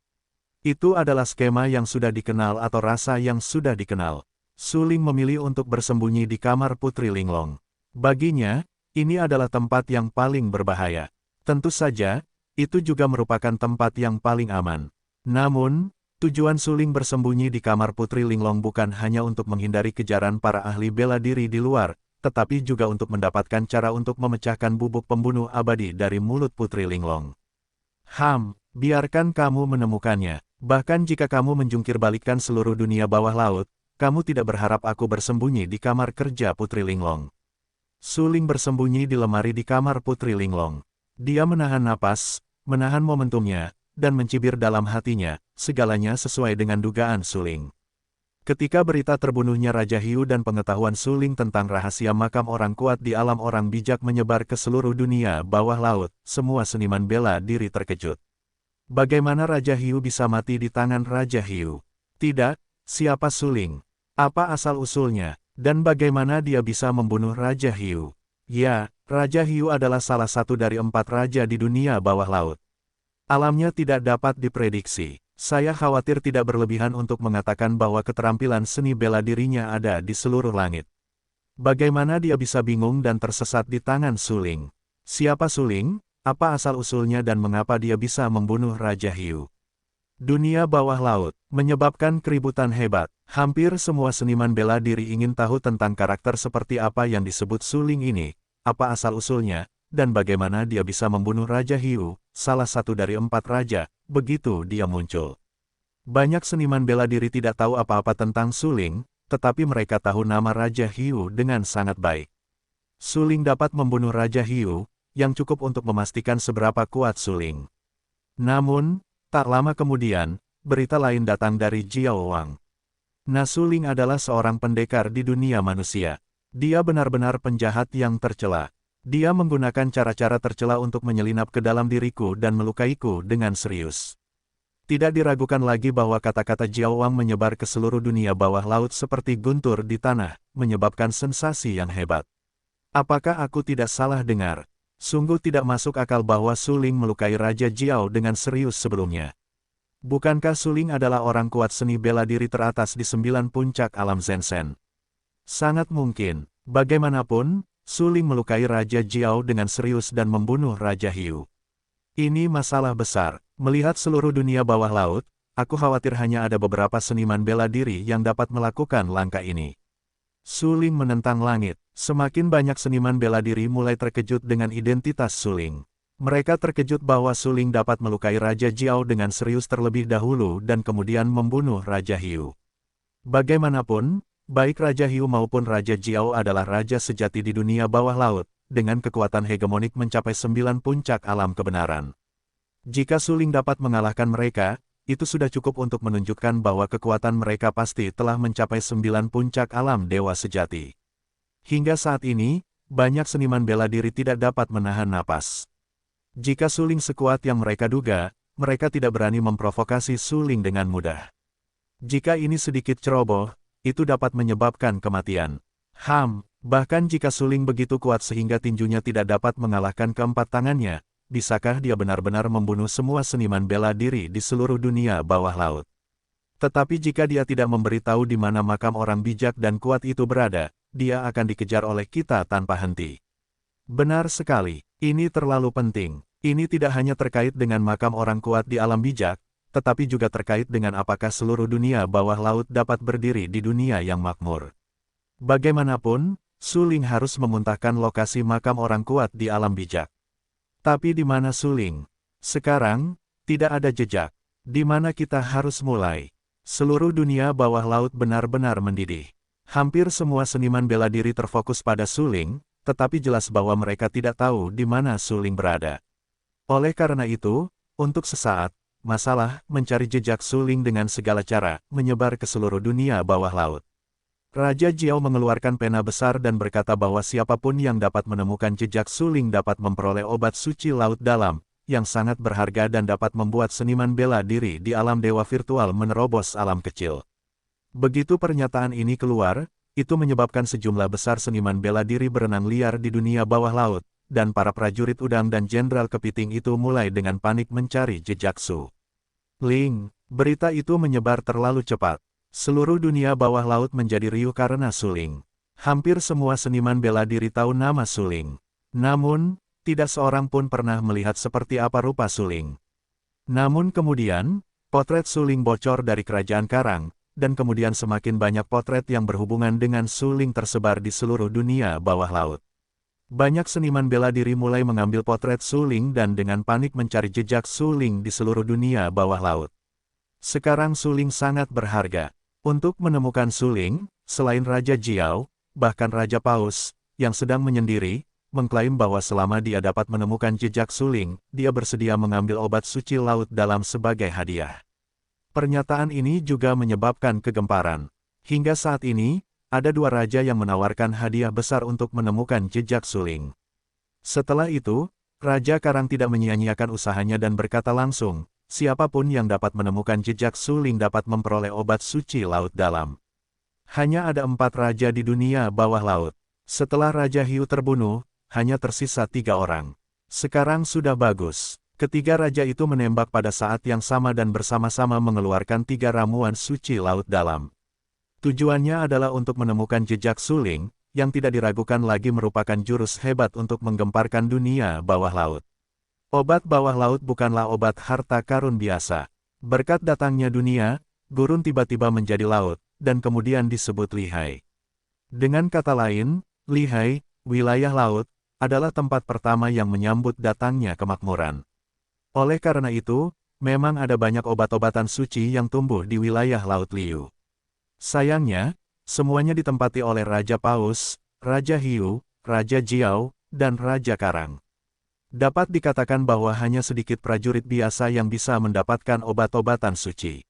Itu adalah skema yang sudah dikenal atau rasa yang sudah dikenal. Su Ling memilih untuk bersembunyi di kamar Putri Linglong. Baginya, ini adalah tempat yang paling berbahaya. Tentu saja, itu juga merupakan tempat yang paling aman. Namun, tujuan Su Ling bersembunyi di kamar Putri Linglong bukan hanya untuk menghindari kejaran para ahli bela diri di luar, tetapi juga untuk mendapatkan cara untuk memecahkan bubuk pembunuh abadi dari mulut Putri Linglong. Biarkan kamu menemukannya. Bahkan jika kamu menjungkir balikkan seluruh dunia bawah laut, kamu tidak berharap aku bersembunyi di kamar kerja Putri Linglong. Su Ling bersembunyi di lemari di kamar Putri Linglong. Dia menahan napas, menahan momentumnya, dan mencibir dalam hatinya, segalanya sesuai dengan dugaan Su Ling. Ketika berita terbunuhnya Raja Hiu dan pengetahuan Su Ling tentang rahasia makam orang kuat di alam orang bijak menyebar ke seluruh dunia bawah laut, semua seniman bela diri terkejut. Bagaimana Raja Hiu bisa mati di tangan Raja Hiu? Tidak, siapa Su Ling? Apa asal-usulnya? Dan bagaimana dia bisa membunuh Raja Hiu? Ya, Raja Hiu adalah salah satu dari 4 raja di dunia bawah laut. Alamnya tidak dapat diprediksi. Saya khawatir tidak berlebihan untuk mengatakan bahwa keterampilan seni bela dirinya ada di seluruh langit. Bagaimana dia bisa bingung dan tersesat di tangan Su Ling? Siapa Su Ling? Apa asal-usulnya dan mengapa dia bisa membunuh Raja Hiu? Dunia bawah laut menyebabkan keributan hebat. Hampir semua seniman bela diri ingin tahu tentang karakter seperti apa yang disebut Su Ling ini, apa asal-usulnya, dan bagaimana dia bisa membunuh Raja Hiu, salah satu dari 4 raja, begitu dia muncul. Banyak seniman bela diri tidak tahu apa-apa tentang Su Ling, tetapi mereka tahu nama Raja Hiu dengan sangat baik. Su Ling dapat membunuh Raja Hiu, yang cukup untuk memastikan seberapa kuat Su Ling. Namun, tak lama kemudian, berita lain datang dari Jiao Wang. Su Ling adalah seorang pendekar di dunia manusia. Dia benar-benar penjahat yang tercela. Dia menggunakan cara-cara tercela untuk menyelinap ke dalam diriku dan melukaiku dengan serius. Tidak diragukan lagi bahwa kata-kata Jiao Wang menyebar ke seluruh dunia bawah laut seperti guntur di tanah, menyebabkan sensasi yang hebat. Apakah aku tidak salah dengar? Sungguh tidak masuk akal bahwa Su Ling melukai Raja Jiao dengan serius sebelumnya. Bukankah Su Ling adalah orang kuat seni bela diri teratas di 9 puncak alam Zenshen? Sangat mungkin, bagaimanapun, Su Ling melukai Raja Jiao dengan serius dan membunuh Raja Hiu. Ini masalah besar. Melihat seluruh dunia bawah laut, aku khawatir hanya ada beberapa seniman bela diri yang dapat melakukan langkah ini. Su Ling menentang langit. Semakin banyak seniman bela diri mulai terkejut dengan identitas Su Ling. Mereka terkejut bahwa Su Ling dapat melukai Raja Jiao dengan serius terlebih dahulu dan kemudian membunuh Raja Hiu. Bagaimanapun, baik Raja Hiu maupun Raja Jiao adalah raja sejati di dunia bawah laut, dengan kekuatan hegemonik mencapai 9 puncak alam kebenaran. Jika Su Ling dapat mengalahkan mereka, itu sudah cukup untuk menunjukkan bahwa kekuatan mereka pasti telah mencapai 9 puncak alam dewa sejati. Hingga saat ini, banyak seniman bela diri tidak dapat menahan napas. Jika suling sekuat yang mereka duga, mereka tidak berani memprovokasi suling dengan mudah. Jika ini sedikit ceroboh, itu dapat menyebabkan kematian. Bahkan jika suling begitu kuat sehingga tinjunya tidak dapat mengalahkan keempat tangannya, bisakah dia benar-benar membunuh semua seniman bela diri di seluruh dunia bawah laut? Tetapi jika dia tidak memberitahu di mana makam orang bijak dan kuat itu berada, dia akan dikejar oleh kita tanpa henti. Benar sekali, ini terlalu penting. Ini tidak hanya terkait dengan makam orang kuat di alam bijak, tetapi juga terkait dengan apakah seluruh dunia bawah laut dapat berdiri di dunia yang makmur. Bagaimanapun, suling harus memuntahkan lokasi makam orang kuat di alam bijak. Tapi di mana suling? Sekarang, tidak ada jejak. Di mana kita harus mulai? Seluruh dunia bawah laut benar-benar mendidih. Hampir semua seniman bela diri terfokus pada suling, tetapi jelas bahwa mereka tidak tahu di mana suling berada. Oleh karena itu, untuk sesaat, masalah mencari jejak suling dengan segala cara menyebar ke seluruh dunia bawah laut. Raja Jiao mengeluarkan pena besar dan berkata bahwa siapapun yang dapat menemukan jejak suling dapat memperoleh obat suci laut dalam, yang sangat berharga dan dapat membuat seniman bela diri di alam dewa virtual menerobos alam kecil. Begitu pernyataan ini keluar, itu menyebabkan sejumlah besar seniman bela diri berenang liar di dunia bawah laut, dan para prajurit udang dan jenderal kepiting itu mulai dengan panik mencari jejak Su Ling. Berita itu menyebar terlalu cepat. Seluruh dunia bawah laut menjadi riuh karena suling. Hampir semua seniman bela diri tahu nama suling. Namun, tidak seorang pun pernah melihat seperti apa rupa suling. Namun kemudian, potret suling bocor dari kerajaan Karang, dan kemudian semakin banyak potret yang berhubungan dengan suling tersebar di seluruh dunia bawah laut. Banyak seniman bela diri mulai mengambil potret suling dan dengan panik mencari jejak suling di seluruh dunia bawah laut. Sekarang suling sangat berharga. Untuk menemukan suling, selain Raja Jiao, bahkan Raja Paus, yang sedang menyendiri, mengklaim bahwa selama dia dapat menemukan jejak suling, dia bersedia mengambil obat suci laut dalam sebagai hadiah. Pernyataan ini juga menyebabkan kegemparan. Hingga saat ini, ada dua raja yang menawarkan hadiah besar untuk menemukan jejak suling. Setelah itu, Raja Karang tidak menyia-nyiakan usahanya dan berkata langsung, siapapun yang dapat menemukan jejak suling dapat memperoleh obat suci laut dalam. Hanya ada 4 raja di dunia bawah laut. Setelah Raja Hiu terbunuh, hanya tersisa 3 orang. Sekarang sudah bagus. Ketiga raja itu menembak pada saat yang sama dan bersama-sama mengeluarkan 3 ramuan suci laut dalam. Tujuannya adalah untuk menemukan jejak suling, yang tidak diragukan lagi merupakan jurus hebat untuk menggemparkan dunia bawah laut. Obat bawah laut bukanlah obat harta karun biasa. Berkat datangnya dunia, gurun tiba-tiba menjadi laut, dan kemudian disebut lihai. Dengan kata lain, lihai, wilayah laut, adalah tempat pertama yang menyambut datangnya kemakmuran. Oleh karena itu, memang ada banyak obat-obatan suci yang tumbuh di wilayah Laut Liu. Sayangnya, semuanya ditempati oleh Raja Paus, Raja Hiu, Raja Jiao, dan Raja Karang. Dapat dikatakan bahwa hanya sedikit prajurit biasa yang bisa mendapatkan obat-obatan suci.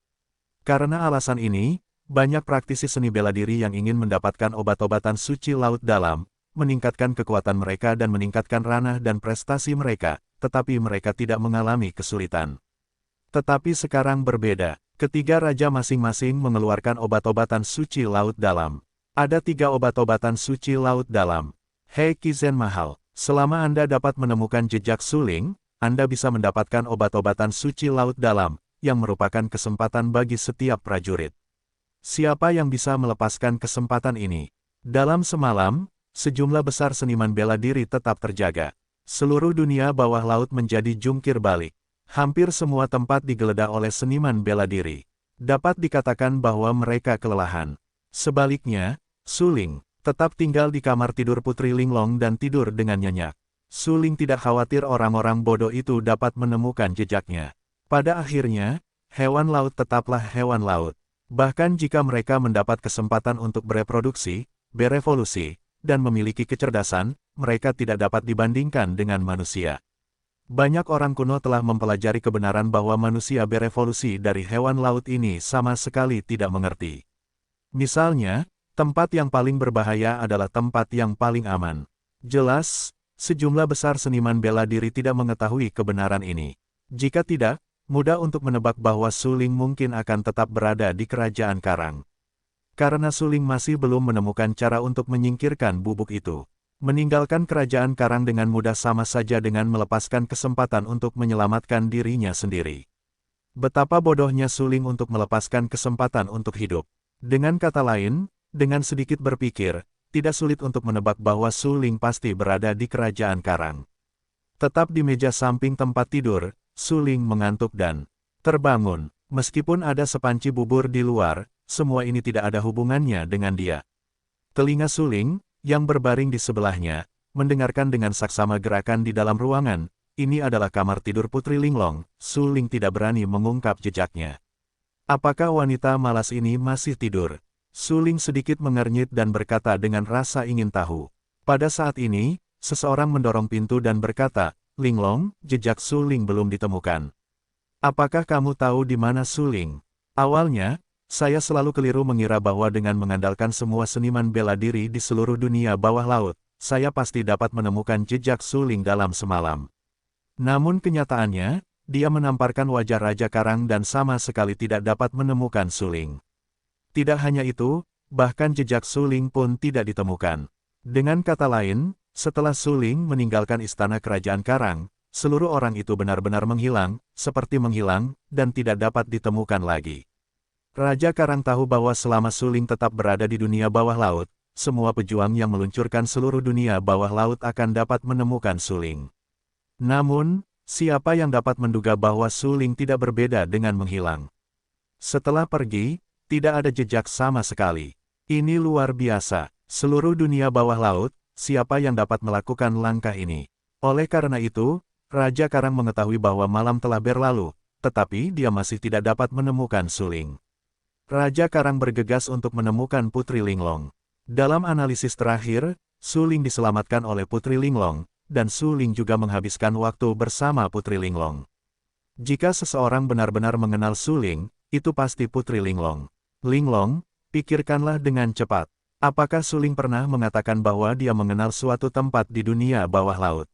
Karena alasan ini, banyak praktisi seni bela diri yang ingin mendapatkan obat-obatan suci laut dalam, meningkatkan kekuatan mereka dan meningkatkan ranah dan prestasi mereka, tetapi mereka tidak mengalami kesulitan. Tetapi sekarang berbeda. Ketiga raja masing-masing mengeluarkan obat-obatan suci laut dalam. Ada 3 obat-obatan suci laut dalam. Hei Kizen Mahal, selama Anda dapat menemukan jejak suling, Anda bisa mendapatkan obat-obatan suci laut dalam, yang merupakan kesempatan bagi setiap prajurit. Siapa yang bisa melepaskan kesempatan ini? Dalam semalam, sejumlah besar seniman bela diri tetap terjaga. Seluruh dunia bawah laut menjadi jungkir balik. Hampir semua tempat digeledah oleh seniman bela diri. Dapat dikatakan bahwa mereka kelelahan. Sebaliknya, Suling tetap tinggal di kamar tidur Putri Linglong dan tidur dengan nyenyak. Suling tidak khawatir orang-orang bodoh itu dapat menemukan jejaknya. Pada akhirnya, hewan laut tetaplah hewan laut. Bahkan jika mereka mendapat kesempatan untuk bereproduksi, berevolusi, dan memiliki kecerdasan, mereka tidak dapat dibandingkan dengan manusia. Banyak orang kuno telah mempelajari kebenaran bahwa manusia berevolusi dari hewan laut ini sama sekali tidak mengerti. Misalnya, tempat yang paling berbahaya adalah tempat yang paling aman. Jelas, Sejumlah besar seniman bela diri tidak mengetahui kebenaran ini. Jika tidak, mudah untuk menebak bahwa Su Ling mungkin akan tetap berada di kerajaan Karang. Karena Su Ling masih belum menemukan cara untuk menyingkirkan bubuk itu. Meninggalkan kerajaan Karang dengan mudah sama saja dengan melepaskan kesempatan untuk menyelamatkan dirinya sendiri. Betapa bodohnya Su Ling untuk melepaskan kesempatan untuk hidup. Dengan kata lain, dengan sedikit berpikir, tidak sulit untuk menebak bahwa Su Ling pasti berada di kerajaan Karang. Tetap di meja samping tempat tidur, Su Ling mengantuk dan terbangun. Meskipun ada sepanci bubur di luar, semua ini tidak ada hubungannya dengan dia. Telinga Su Ling, yang berbaring di sebelahnya, mendengarkan dengan saksama gerakan di dalam ruangan. Ini adalah kamar tidur Putri Linglong. Su Ling tidak berani mengungkap jejaknya. Apakah wanita malas ini masih tidur? Su Ling sedikit mengernyit dan berkata dengan rasa ingin tahu. Pada saat ini, seseorang mendorong pintu dan berkata, "Linglong, jejak Su Ling belum ditemukan. Apakah kamu tahu di mana Su Ling?" Awalnya, saya selalu keliru mengira bahwa dengan mengandalkan semua seniman bela diri di seluruh dunia bawah laut, saya pasti dapat menemukan jejak Su Ling dalam semalam. Namun kenyataannya, dia menamparkan wajah Raja Karang dan sama sekali tidak dapat menemukan Su Ling. Tidak hanya itu, bahkan jejak Su Ling pun tidak ditemukan. Dengan kata lain, setelah Su Ling meninggalkan istana kerajaan Karang, seluruh orang itu benar-benar menghilang, seperti menghilang, dan tidak dapat ditemukan lagi. Raja Karang tahu bahwa selama Su Ling tetap berada di dunia bawah laut, semua pejuang yang meluncurkan seluruh dunia bawah laut akan dapat menemukan Su Ling. Namun, siapa yang dapat menduga bahwa Su Ling tidak berbeda dengan menghilang? Setelah pergi, tidak ada jejak sama sekali. Ini luar biasa. Seluruh dunia bawah laut, siapa yang dapat melakukan langkah ini? Oleh karena itu, Raja Karang mengetahui bahwa malam telah berlalu, tetapi dia masih tidak dapat menemukan Su Ling. Raja Karang bergegas untuk menemukan Putri Linglong. Dalam analisis terakhir, Su Ling diselamatkan oleh Putri Linglong, dan Su Ling juga menghabiskan waktu bersama Putri Linglong. Jika seseorang benar-benar mengenal Su Ling, itu pasti Putri Linglong. Linglong, pikirkanlah dengan cepat. Apakah Su Ling pernah mengatakan bahwa dia mengenal suatu tempat di dunia bawah laut?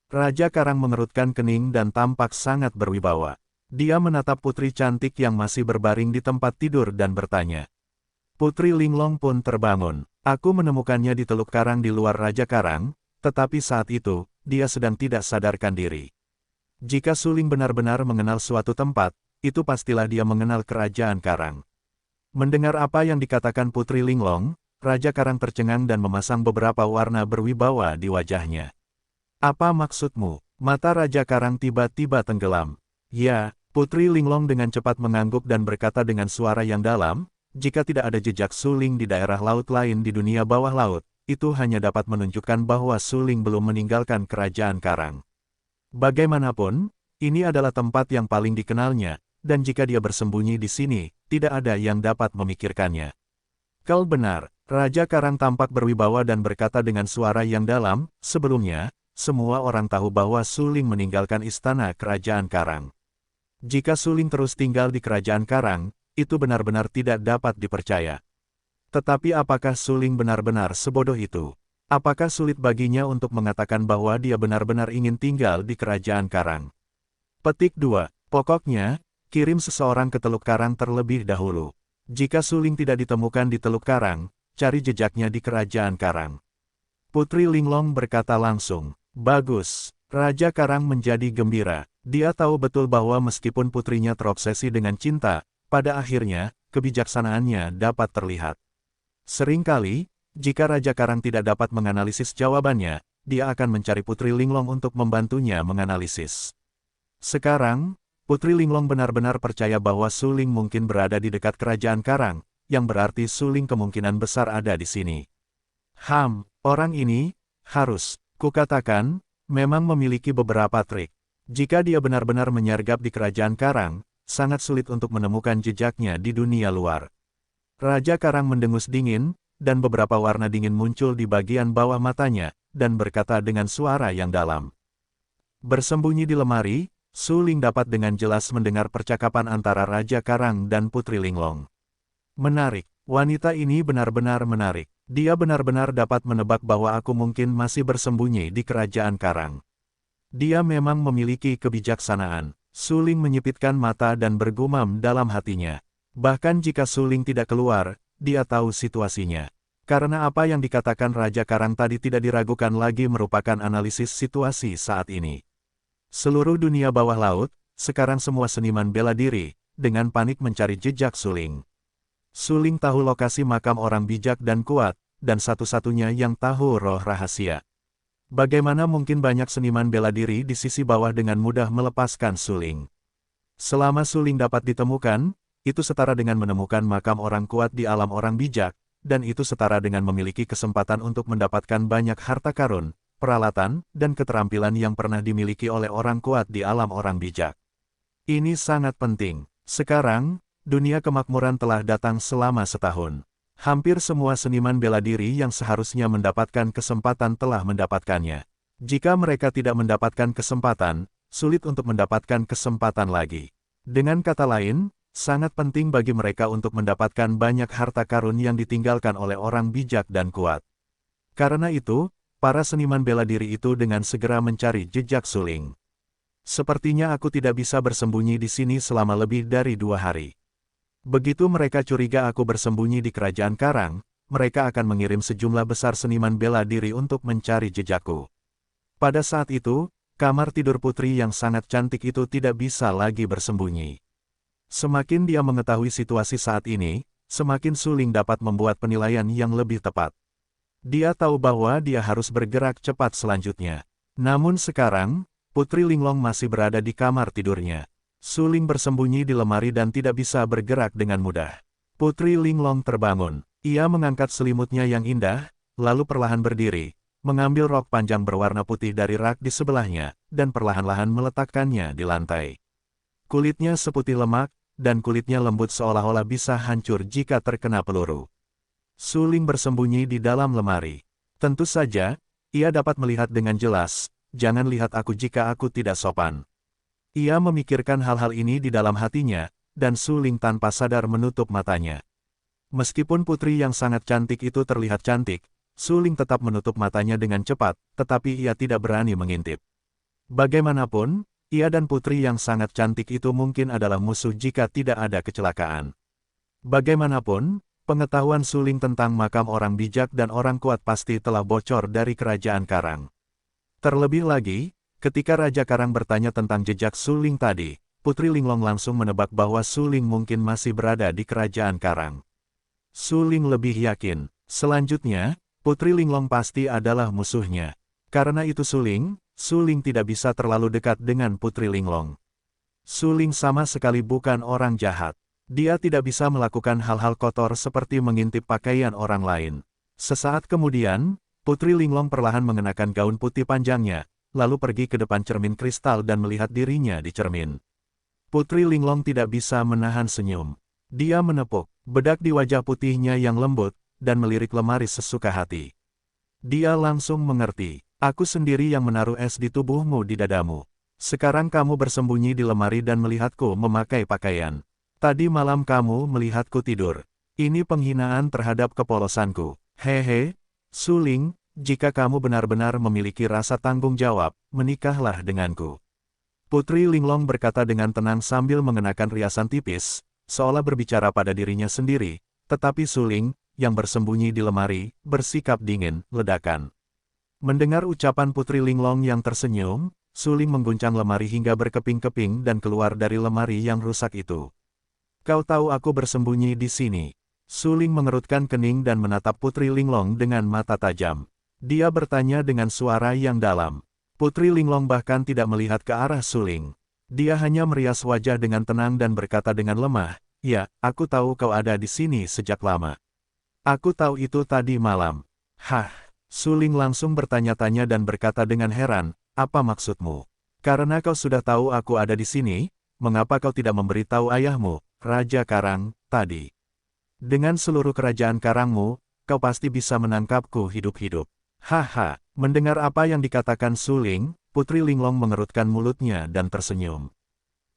Raja Karang mengerutkan kening dan tampak sangat berwibawa. Dia menatap putri cantik yang masih berbaring di tempat tidur dan bertanya. Putri Linglong pun terbangun. Aku menemukannya di Teluk Karang di luar Raja Karang, tetapi saat itu, dia sedang tidak sadarkan diri. Jika Su Ling benar-benar mengenal suatu tempat, itu pastilah dia mengenal kerajaan Karang. Mendengar apa yang dikatakan Putri Linglong, Raja Karang tercengang dan memasang beberapa warna berwibawa di wajahnya. Apa maksudmu? Mata Raja Karang tiba-tiba tenggelam. Ya, Putri Linglong dengan cepat mengangguk dan berkata dengan suara yang dalam, jika tidak ada jejak Su Ling di daerah laut lain di dunia bawah laut, itu hanya dapat menunjukkan bahwa Su Ling belum meninggalkan kerajaan Karang. Bagaimanapun, ini adalah tempat yang paling dikenalnya, dan jika dia bersembunyi di sini, tidak ada yang dapat memikirkannya. Kau benar, Raja Karang tampak berwibawa dan berkata dengan suara yang dalam, sebelumnya, semua orang tahu bahwa Su Ling meninggalkan istana kerajaan Karang. Jika Su Ling terus tinggal di kerajaan Karang, itu benar-benar tidak dapat dipercaya. Tetapi apakah Su Ling benar-benar sebodoh itu? Apakah sulit baginya untuk mengatakan bahwa dia benar-benar ingin tinggal di kerajaan Karang? Petik 2. Pokoknya, kirim seseorang ke Teluk Karang terlebih dahulu. Jika Su Ling tidak ditemukan di Teluk Karang, cari jejaknya di kerajaan Karang. Putri Linglong berkata langsung. Bagus. Raja Karang menjadi gembira. Dia tahu betul bahwa meskipun putrinya terobsesi dengan cinta, pada akhirnya, kebijaksanaannya dapat terlihat. Seringkali, jika Raja Karang tidak dapat menganalisis jawabannya, dia akan mencari Putri Linglong untuk membantunya menganalisis. Sekarang, Putri Linglong benar-benar percaya bahwa Su Ling mungkin berada di dekat kerajaan Karang, yang berarti Su Ling kemungkinan besar ada di sini. Orang ini, harus, kukatakan, memang memiliki beberapa trik. Jika dia benar-benar menyergap di kerajaan Karang, sangat sulit untuk menemukan jejaknya di dunia luar. Raja Karang mendengus dingin, dan beberapa warna dingin muncul di bagian bawah matanya, dan berkata dengan suara yang dalam. Bersembunyi di lemari, Su Ling dapat dengan jelas mendengar percakapan antara Raja Karang dan Putri Linglong. Menarik, wanita ini benar-benar menarik. Dia benar-benar dapat menebak bahwa aku mungkin masih bersembunyi di kerajaan Karang. Dia memang memiliki kebijaksanaan. Suling menyipitkan mata dan bergumam dalam hatinya. Bahkan jika Suling tidak keluar, dia tahu situasinya. Karena apa yang dikatakan Raja Karang tadi tidak diragukan lagi merupakan analisis situasi saat ini. Seluruh dunia bawah laut, sekarang semua seniman bela diri, dengan panik mencari jejak Suling. Suling tahu lokasi makam orang bijak dan kuat, dan satu-satunya yang tahu roh rahasia. Bagaimana mungkin banyak seniman bela diri di sisi bawah dengan mudah melepaskan Suling? Selama Suling dapat ditemukan, itu setara dengan menemukan makam orang kuat di alam orang bijak, dan itu setara dengan memiliki kesempatan untuk mendapatkan banyak harta karun, peralatan, dan keterampilan yang pernah dimiliki oleh orang kuat di alam orang bijak. Ini sangat penting. Sekarang, dunia kemakmuran telah datang selama setahun. Hampir semua seniman bela diri yang seharusnya mendapatkan kesempatan telah mendapatkannya. Jika mereka tidak mendapatkan kesempatan, sulit untuk mendapatkan kesempatan lagi. Dengan kata lain, sangat penting bagi mereka untuk mendapatkan banyak harta karun yang ditinggalkan oleh orang bijak dan kuat. Karena itu, para seniman bela diri itu dengan segera mencari jejak Suling. Sepertinya aku tidak bisa bersembunyi di sini selama lebih dari 2 hari. Begitu mereka curiga aku bersembunyi di kerajaan Karang, mereka akan mengirim sejumlah besar seniman bela diri untuk mencari jejakku. Pada saat itu, kamar tidur putri yang sangat cantik itu tidak bisa lagi bersembunyi. Semakin dia mengetahui situasi saat ini, semakin Suling dapat membuat penilaian yang lebih tepat. Dia tahu bahwa dia harus bergerak cepat selanjutnya. Namun sekarang, Putri Linglong masih berada di kamar tidurnya. Suling bersembunyi di lemari dan tidak bisa bergerak dengan mudah. Putri Linglong terbangun. Ia mengangkat selimutnya yang indah, lalu perlahan berdiri, mengambil rok panjang berwarna putih dari rak di sebelahnya, dan perlahan-lahan meletakkannya di lantai. Kulitnya seputih lemak, dan kulitnya lembut seolah-olah bisa hancur jika terkena peluru. Suling bersembunyi di dalam lemari. Tentu saja, ia dapat melihat dengan jelas, jangan lihat aku jika aku tidak sopan. Ia memikirkan hal-hal ini di dalam hatinya, dan Suling tanpa sadar menutup matanya. Meskipun putri yang sangat cantik itu terlihat cantik, Suling tetap menutup matanya dengan cepat, tetapi ia tidak berani mengintip. Bagaimanapun, ia dan putri yang sangat cantik itu mungkin adalah musuh jika tidak ada kecelakaan. Bagaimanapun, pengetahuan Suling tentang makam orang bijak dan orang kuat pasti telah bocor dari kerajaan Karang. Terlebih lagi, ketika Raja Karang bertanya tentang jejak Suling tadi, Putri Linglong langsung menebak bahwa Suling mungkin masih berada di kerajaan Karang. Suling lebih yakin, selanjutnya, Putri Linglong pasti adalah musuhnya. Karena itu Suling tidak bisa terlalu dekat dengan Putri Linglong. Suling sama sekali bukan orang jahat. Dia tidak bisa melakukan hal-hal kotor seperti mengintip pakaian orang lain. Sesaat kemudian, Putri Linglong perlahan mengenakan gaun putih panjangnya, lalu pergi ke depan cermin kristal dan melihat dirinya di cermin. Putri Linglong tidak bisa menahan senyum. Dia menepuk bedak di wajah putihnya yang lembut, dan melirik lemari sesuka hati. Dia langsung mengerti, aku sendiri yang menaruh es di tubuhmu di dadamu. Sekarang kamu bersembunyi di lemari dan melihatku memakai pakaian. Tadi malam kamu melihatku tidur. Ini penghinaan terhadap kepolosanku. Hehe, Suling, jika kamu benar-benar memiliki rasa tanggung jawab, menikahlah denganku. Putri Linglong berkata dengan tenang sambil mengenakan riasan tipis, seolah berbicara pada dirinya sendiri, tetapi Suling, yang bersembunyi di lemari, bersikap dingin, ledakan. Mendengar ucapan Putri Linglong yang tersenyum, Suling mengguncang lemari hingga berkeping-keping dan keluar dari lemari yang rusak itu. Kau tahu aku bersembunyi di sini. Suling mengerutkan kening dan menatap Putri Linglong dengan mata tajam. Dia bertanya dengan suara yang dalam. Putri Linglong bahkan tidak melihat ke arah Suling. Dia hanya merias wajah dengan tenang dan berkata dengan lemah, "Ya, aku tahu kau ada di sini sejak lama. Aku tahu itu tadi malam." Hah? Suling langsung bertanya-tanya dan berkata dengan heran, "Apa maksudmu? Karena kau sudah tahu aku ada di sini, mengapa kau tidak memberitahu ayahmu, Raja Karang, tadi? Dengan seluruh kerajaan Karangmu, kau pasti bisa menangkapku hidup-hidup." Haha, mendengar apa yang dikatakan Suling, Putri Linglong mengerutkan mulutnya dan tersenyum.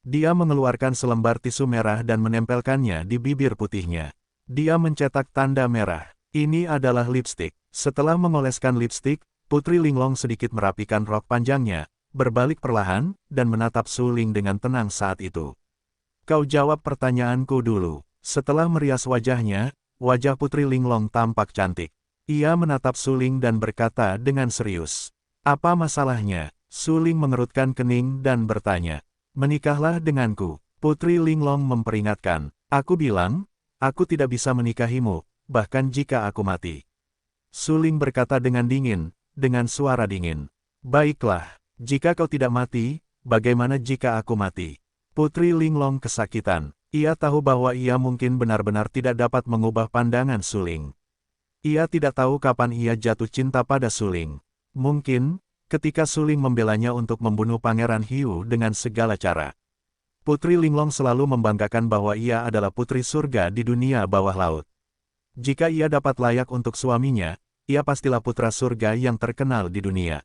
Dia mengeluarkan selembar tisu merah dan menempelkannya di bibir putihnya. Dia mencetak tanda merah. Ini adalah lipstik. Setelah mengoleskan lipstik, Putri Linglong sedikit merapikan rok panjangnya, berbalik perlahan, dan menatap Su Ling dengan tenang saat itu. Kau jawab pertanyaanku dulu. Setelah merias wajahnya, wajah Putri Linglong tampak cantik. Ia menatap Su Ling dan berkata dengan serius. Apa masalahnya? Su Ling mengerutkan kening dan bertanya. Menikahlah denganku. Putri Linglong memperingatkan. Aku bilang, aku tidak bisa menikahimu, bahkan jika aku mati. Su Ling berkata dengan dingin, dengan suara dingin. Baiklah, jika kau tidak mati, bagaimana jika aku mati? Putri Linglong kesakitan. Ia tahu bahwa ia mungkin benar-benar tidak dapat mengubah pandangan Su Ling. Ia tidak tahu kapan ia jatuh cinta pada Su Ling. Mungkin, ketika Su Ling membelanya untuk membunuh Pangeran Hiu dengan segala cara. Putri Linglong selalu membanggakan bahwa ia adalah putri surga di dunia bawah laut. Jika ia dapat layak untuk suaminya, ia pastilah putra surga yang terkenal di dunia.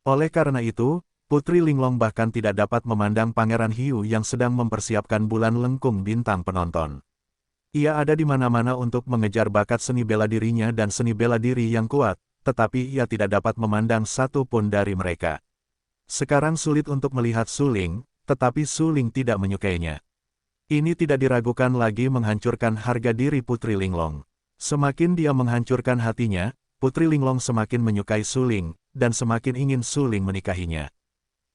Oleh karena itu, Putri Linglong bahkan tidak dapat memandang Pangeran Hiu yang sedang mempersiapkan bulan lengkung bintang penonton. Ia ada di mana-mana untuk mengejar bakat seni bela dirinya dan seni bela diri yang kuat, tetapi ia tidak dapat memandang satu pun dari mereka. Sekarang sulit untuk melihat Su Ling, tetapi Su Ling tidak menyukainya. Ini tidak diragukan lagi menghancurkan harga diri Putri Linglong. Semakin dia menghancurkan hatinya, Putri Linglong semakin menyukai Su Ling, dan semakin ingin Su Ling menikahinya.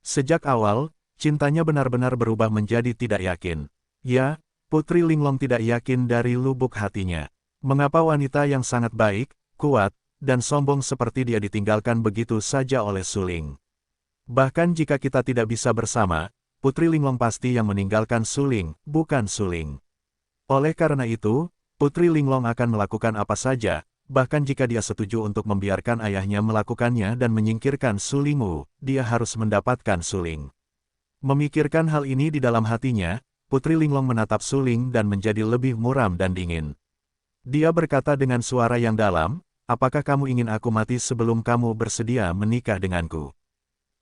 Sejak awal, cintanya benar-benar berubah menjadi tidak yakin. Ya, Putri Linglong tidak yakin dari lubuk hatinya. Mengapa wanita yang sangat baik, kuat, dan sombong seperti dia ditinggalkan begitu saja oleh Su Ling? Bahkan jika kita tidak bisa bersama, Putri Linglong pasti yang meninggalkan Su Ling, bukan Su Ling. Oleh karena itu, Putri Linglong akan melakukan apa saja, bahkan jika dia setuju untuk membiarkan ayahnya melakukannya dan menyingkirkan Su Lingwu, dia harus mendapatkan Su Ling. Memikirkan hal ini di dalam hatinya, Putri Linglong menatap Su Ling dan menjadi lebih muram dan dingin. Dia berkata dengan suara yang dalam, apakah kamu ingin aku mati sebelum kamu bersedia menikah denganku?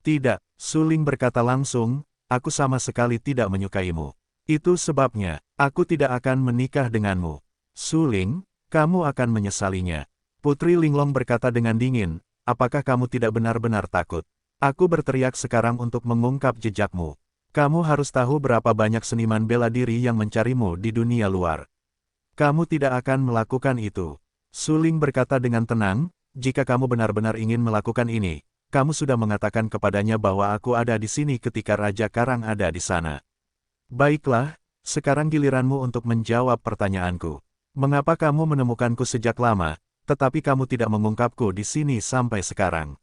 Tidak, Su Ling berkata langsung, aku sama sekali tidak menyukaimu. Itu sebabnya, aku tidak akan menikah denganmu. Su Ling, kamu akan menyesalinya. Putri Linglong berkata dengan dingin, apakah kamu tidak benar-benar takut? Aku berteriak sekarang untuk mengungkap jejakmu. Kamu harus tahu berapa banyak seniman bela diri yang mencarimu di dunia luar. Kamu tidak akan melakukan itu. Su Ling berkata dengan tenang, jika kamu benar-benar ingin melakukan ini, kamu sudah mengatakan kepadanya bahwa aku ada di sini ketika Raja Karang ada di sana. Baiklah, sekarang giliranmu untuk menjawab pertanyaanku. Mengapa kamu menemukanku sejak lama, tetapi kamu tidak mengungkapku di sini sampai sekarang?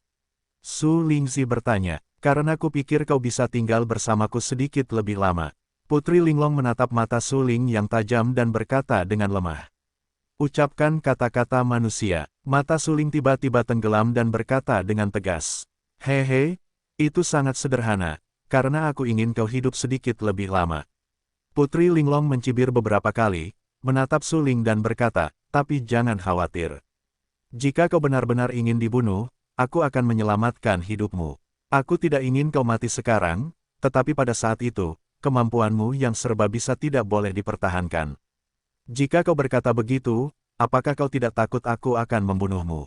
Su Lingzi bertanya, karena ku pikir kau bisa tinggal bersamaku sedikit lebih lama. Putri Linglong menatap mata Su Ling yang tajam dan berkata dengan lemah. Ucapkan kata-kata manusia. Mata Su Ling tiba-tiba tenggelam dan berkata dengan tegas. Hehe, itu sangat sederhana, karena aku ingin kau hidup sedikit lebih lama. Putri Linglong mencibir beberapa kali, menatap Su Ling dan berkata, tapi jangan khawatir. Jika kau benar-benar ingin dibunuh, aku akan menyelamatkan hidupmu. Aku tidak ingin kau mati sekarang, tetapi pada saat itu, kemampuanmu yang serba bisa tidak boleh dipertahankan. Jika kau berkata begitu, apakah kau tidak takut aku akan membunuhmu?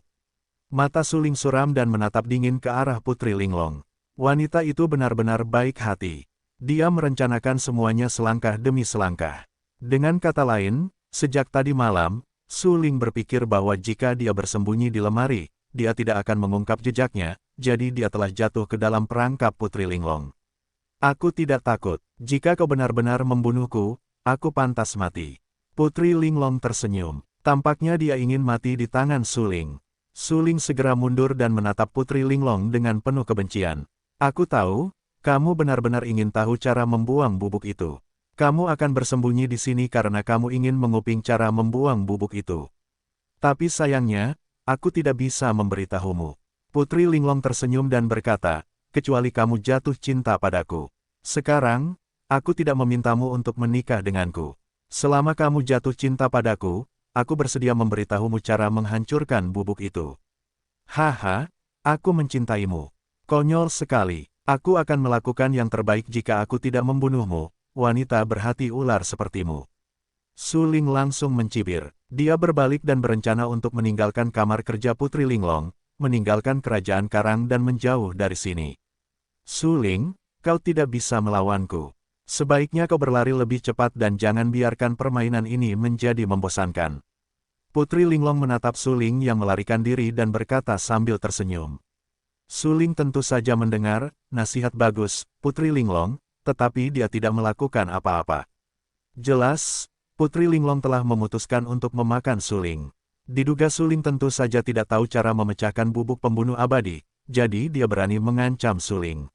Mata Su Ling suram dan menatap dingin ke arah Putri Linglong. Wanita itu benar-benar baik hati. Dia merencanakan semuanya selangkah demi selangkah. Dengan kata lain, sejak tadi malam, Su Ling berpikir bahwa jika dia bersembunyi di lemari, dia tidak akan mengungkap jejaknya, jadi dia telah jatuh ke dalam perangkap Putri Linglong. Aku tidak takut, jika kau benar-benar membunuhku, aku pantas mati. Putri Linglong tersenyum, tampaknya dia ingin mati di tangan Su Ling. Su Ling segera mundur dan menatap Putri Linglong dengan penuh kebencian. Aku tahu, kamu benar-benar ingin tahu cara membuang bubuk itu. Kamu akan bersembunyi di sini karena kamu ingin menguping cara membuang bubuk itu. Tapi sayangnya, aku tidak bisa memberitahumu. Putri Linglong tersenyum dan berkata, kecuali kamu jatuh cinta padaku. Sekarang, aku tidak memintamu untuk menikah denganku. Selama kamu jatuh cinta padaku, aku bersedia memberitahumu cara menghancurkan bubuk itu. Haha, aku mencintaimu. Konyol sekali. Aku akan melakukan yang terbaik jika aku tidak membunuhmu. Wanita berhati ular sepertimu. Su Ling langsung mencibir. Dia berbalik dan berencana untuk meninggalkan kamar kerja Putri Linglong, meninggalkan kerajaan Karang dan menjauh dari sini. Su Ling, kau tidak bisa melawanku. Sebaiknya kau berlari lebih cepat dan jangan biarkan permainan ini menjadi membosankan. Putri Linglong menatap Su Ling yang melarikan diri dan berkata sambil tersenyum. Su Ling tentu saja mendengar, nasihat bagus, Putri Linglong, tetapi dia tidak melakukan apa-apa. Jelas, Putri Linglong telah memutuskan untuk memakan Su Ling. Diduga Su Ling tentu saja tidak tahu cara memecahkan bubuk pembunuh abadi, jadi dia berani mengancam Su Ling.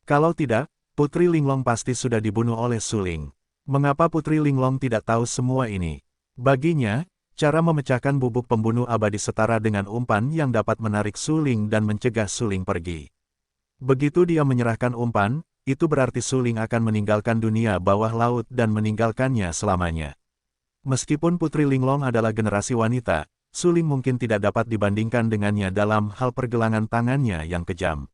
Kalau tidak, Putri Linglong pasti sudah dibunuh oleh Su Ling. Mengapa Putri Linglong tidak tahu semua ini? Baginya, cara memecahkan bubuk pembunuh abadi setara dengan umpan yang dapat menarik Su Ling dan mencegah Su Ling pergi. Begitu dia menyerahkan umpan, itu berarti Su Ling akan meninggalkan dunia bawah laut dan meninggalkannya selamanya. Meskipun Putri Linglong adalah generasi wanita, Su Ling mungkin tidak dapat dibandingkan dengannya dalam hal pergelangan tangannya yang kejam.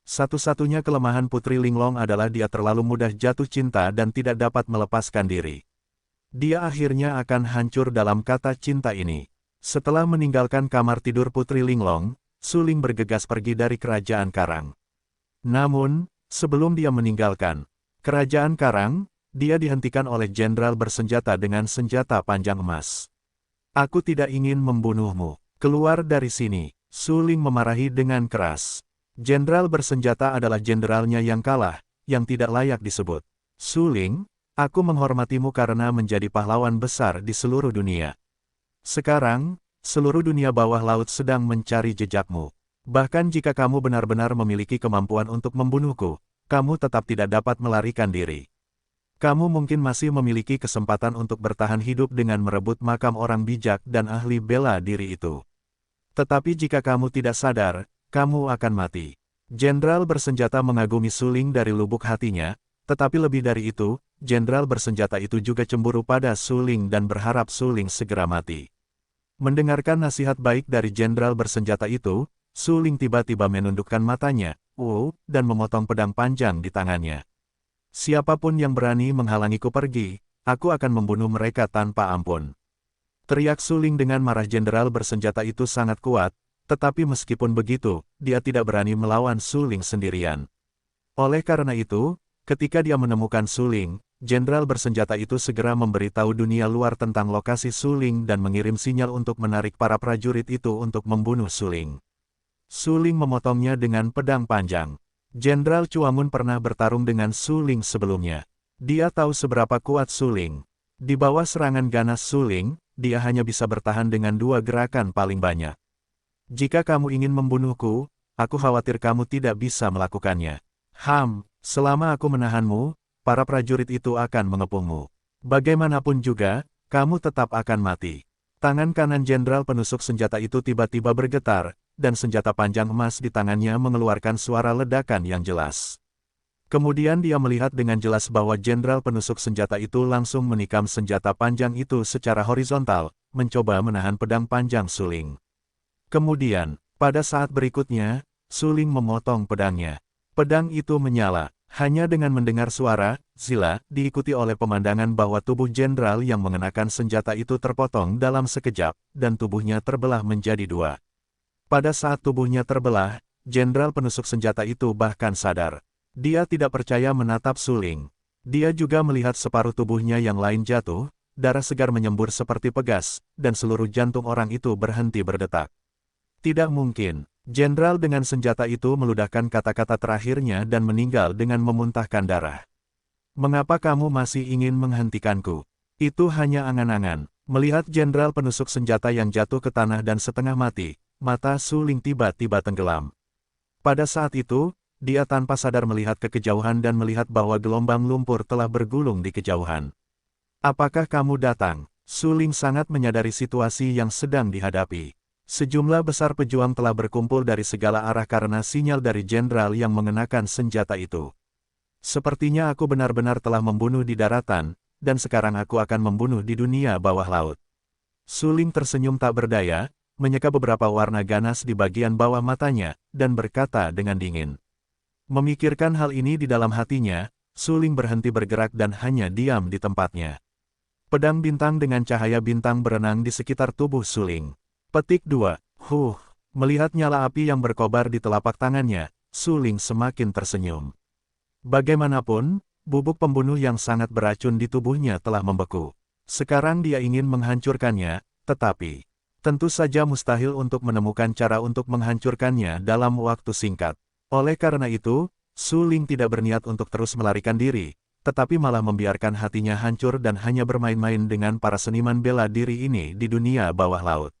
Satu-satunya kelemahan Putri Linglong adalah dia terlalu mudah jatuh cinta dan tidak dapat melepaskan diri. Dia akhirnya akan hancur dalam kata cinta ini. Setelah meninggalkan kamar tidur Putri Linglong, Su Ling bergegas pergi dari kerajaan Karang. Namun, sebelum dia meninggalkan kerajaan Karang, dia dihentikan oleh jenderal bersenjata dengan senjata panjang emas. Aku tidak ingin membunuhmu. Keluar dari sini. Su Ling memarahi dengan keras. Jenderal bersenjata adalah jenderalnya yang kalah, yang tidak layak disebut. Su Ling, aku menghormatimu karena menjadi pahlawan besar di seluruh dunia. Sekarang, seluruh dunia bawah laut sedang mencari jejakmu. Bahkan jika kamu benar-benar memiliki kemampuan untuk membunuhku, kamu tetap tidak dapat melarikan diri. Kamu mungkin masih memiliki kesempatan untuk bertahan hidup dengan merebut makam orang bijak dan ahli bela diri itu. Tetapi jika kamu tidak sadar, kamu akan mati. Jenderal bersenjata mengagumi Su Ling dari lubuk hatinya, tetapi lebih dari itu, jenderal bersenjata itu juga cemburu pada Su Ling dan berharap Su Ling segera mati. Mendengarkan nasihat baik dari jenderal bersenjata itu, Su Ling tiba-tiba menundukkan matanya, dan memotong pedang panjang di tangannya. Siapapun yang berani menghalangiku pergi, aku akan membunuh mereka tanpa ampun. Teriak Su Ling dengan marah. Jenderal bersenjata itu sangat kuat, tetapi meskipun begitu, dia tidak berani melawan Su Ling sendirian. Oleh karena itu, ketika dia menemukan Su Ling, jenderal bersenjata itu segera memberitahu dunia luar tentang lokasi Su Ling dan mengirim sinyal untuk menarik para prajurit itu untuk membunuh Su Ling. Su Ling memotongnya dengan pedang panjang. Jenderal Chuangun pernah bertarung dengan Su Ling sebelumnya. Dia tahu seberapa kuat Su Ling. Di bawah serangan ganas Su Ling, dia hanya bisa bertahan dengan 2 gerakan paling banyak. Jika kamu ingin membunuhku, aku khawatir kamu tidak bisa melakukannya. Selama aku menahanmu, para prajurit itu akan mengepungmu. Bagaimanapun juga, kamu tetap akan mati. Tangan kanan jenderal penusuk senjata itu tiba-tiba bergetar, dan senjata panjang emas di tangannya mengeluarkan suara ledakan yang jelas. Kemudian dia melihat dengan jelas bahwa jenderal penusuk senjata itu langsung menikam senjata panjang itu secara horizontal, mencoba menahan pedang panjang Su Ling. Kemudian, pada saat berikutnya, Su Ling memotong pedangnya. Pedang itu menyala. Hanya dengan mendengar suara, zila, diikuti oleh pemandangan bahwa tubuh jenderal yang mengenakan senjata itu terpotong dalam sekejap, dan tubuhnya terbelah menjadi 2. Pada saat tubuhnya terbelah, jenderal penusuk senjata itu bahkan sadar. Dia tidak percaya menatap Su Ling. Dia juga melihat separuh tubuhnya yang lain jatuh, darah segar menyembur seperti pegas, dan seluruh jantung orang itu berhenti berdetak. Tidak mungkin. Jenderal dengan senjata itu meludahkan kata-kata terakhirnya dan meninggal dengan memuntahkan darah. Mengapa kamu masih ingin menghentikanku? Itu hanya angan-angan. Melihat jenderal penusuk senjata yang jatuh ke tanah dan setengah mati, mata Su Ling tiba-tiba tenggelam. Pada saat itu, dia tanpa sadar melihat ke kejauhan dan melihat bahwa gelombang lumpur telah bergulung di kejauhan. Apakah kamu datang? Su Ling sangat menyadari situasi yang sedang dihadapi. Sejumlah besar pejuang telah berkumpul dari segala arah karena sinyal dari jenderal yang mengenakan senjata itu. Sepertinya aku benar-benar telah membunuh di daratan, dan sekarang aku akan membunuh di dunia bawah laut. Su Ling tersenyum tak berdaya, menyeka beberapa warna ganas di bagian bawah matanya, dan berkata dengan dingin. Memikirkan hal ini di dalam hatinya, Su Ling berhenti bergerak dan hanya diam di tempatnya. Pedang bintang dengan cahaya bintang berenang di sekitar tubuh Suling. Petik 2. Melihat nyala api yang berkobar di telapak tangannya, Suling semakin tersenyum. Bagaimanapun, bubuk pembunuh yang sangat beracun di tubuhnya telah membeku. Sekarang dia ingin menghancurkannya, tetapi tentu saja mustahil untuk menemukan cara untuk menghancurkannya dalam waktu singkat. Oleh karena itu, Suling tidak berniat untuk terus melarikan diri, tetapi malah membiarkan hatinya hancur dan hanya bermain-main dengan para seniman bela diri ini di dunia bawah laut.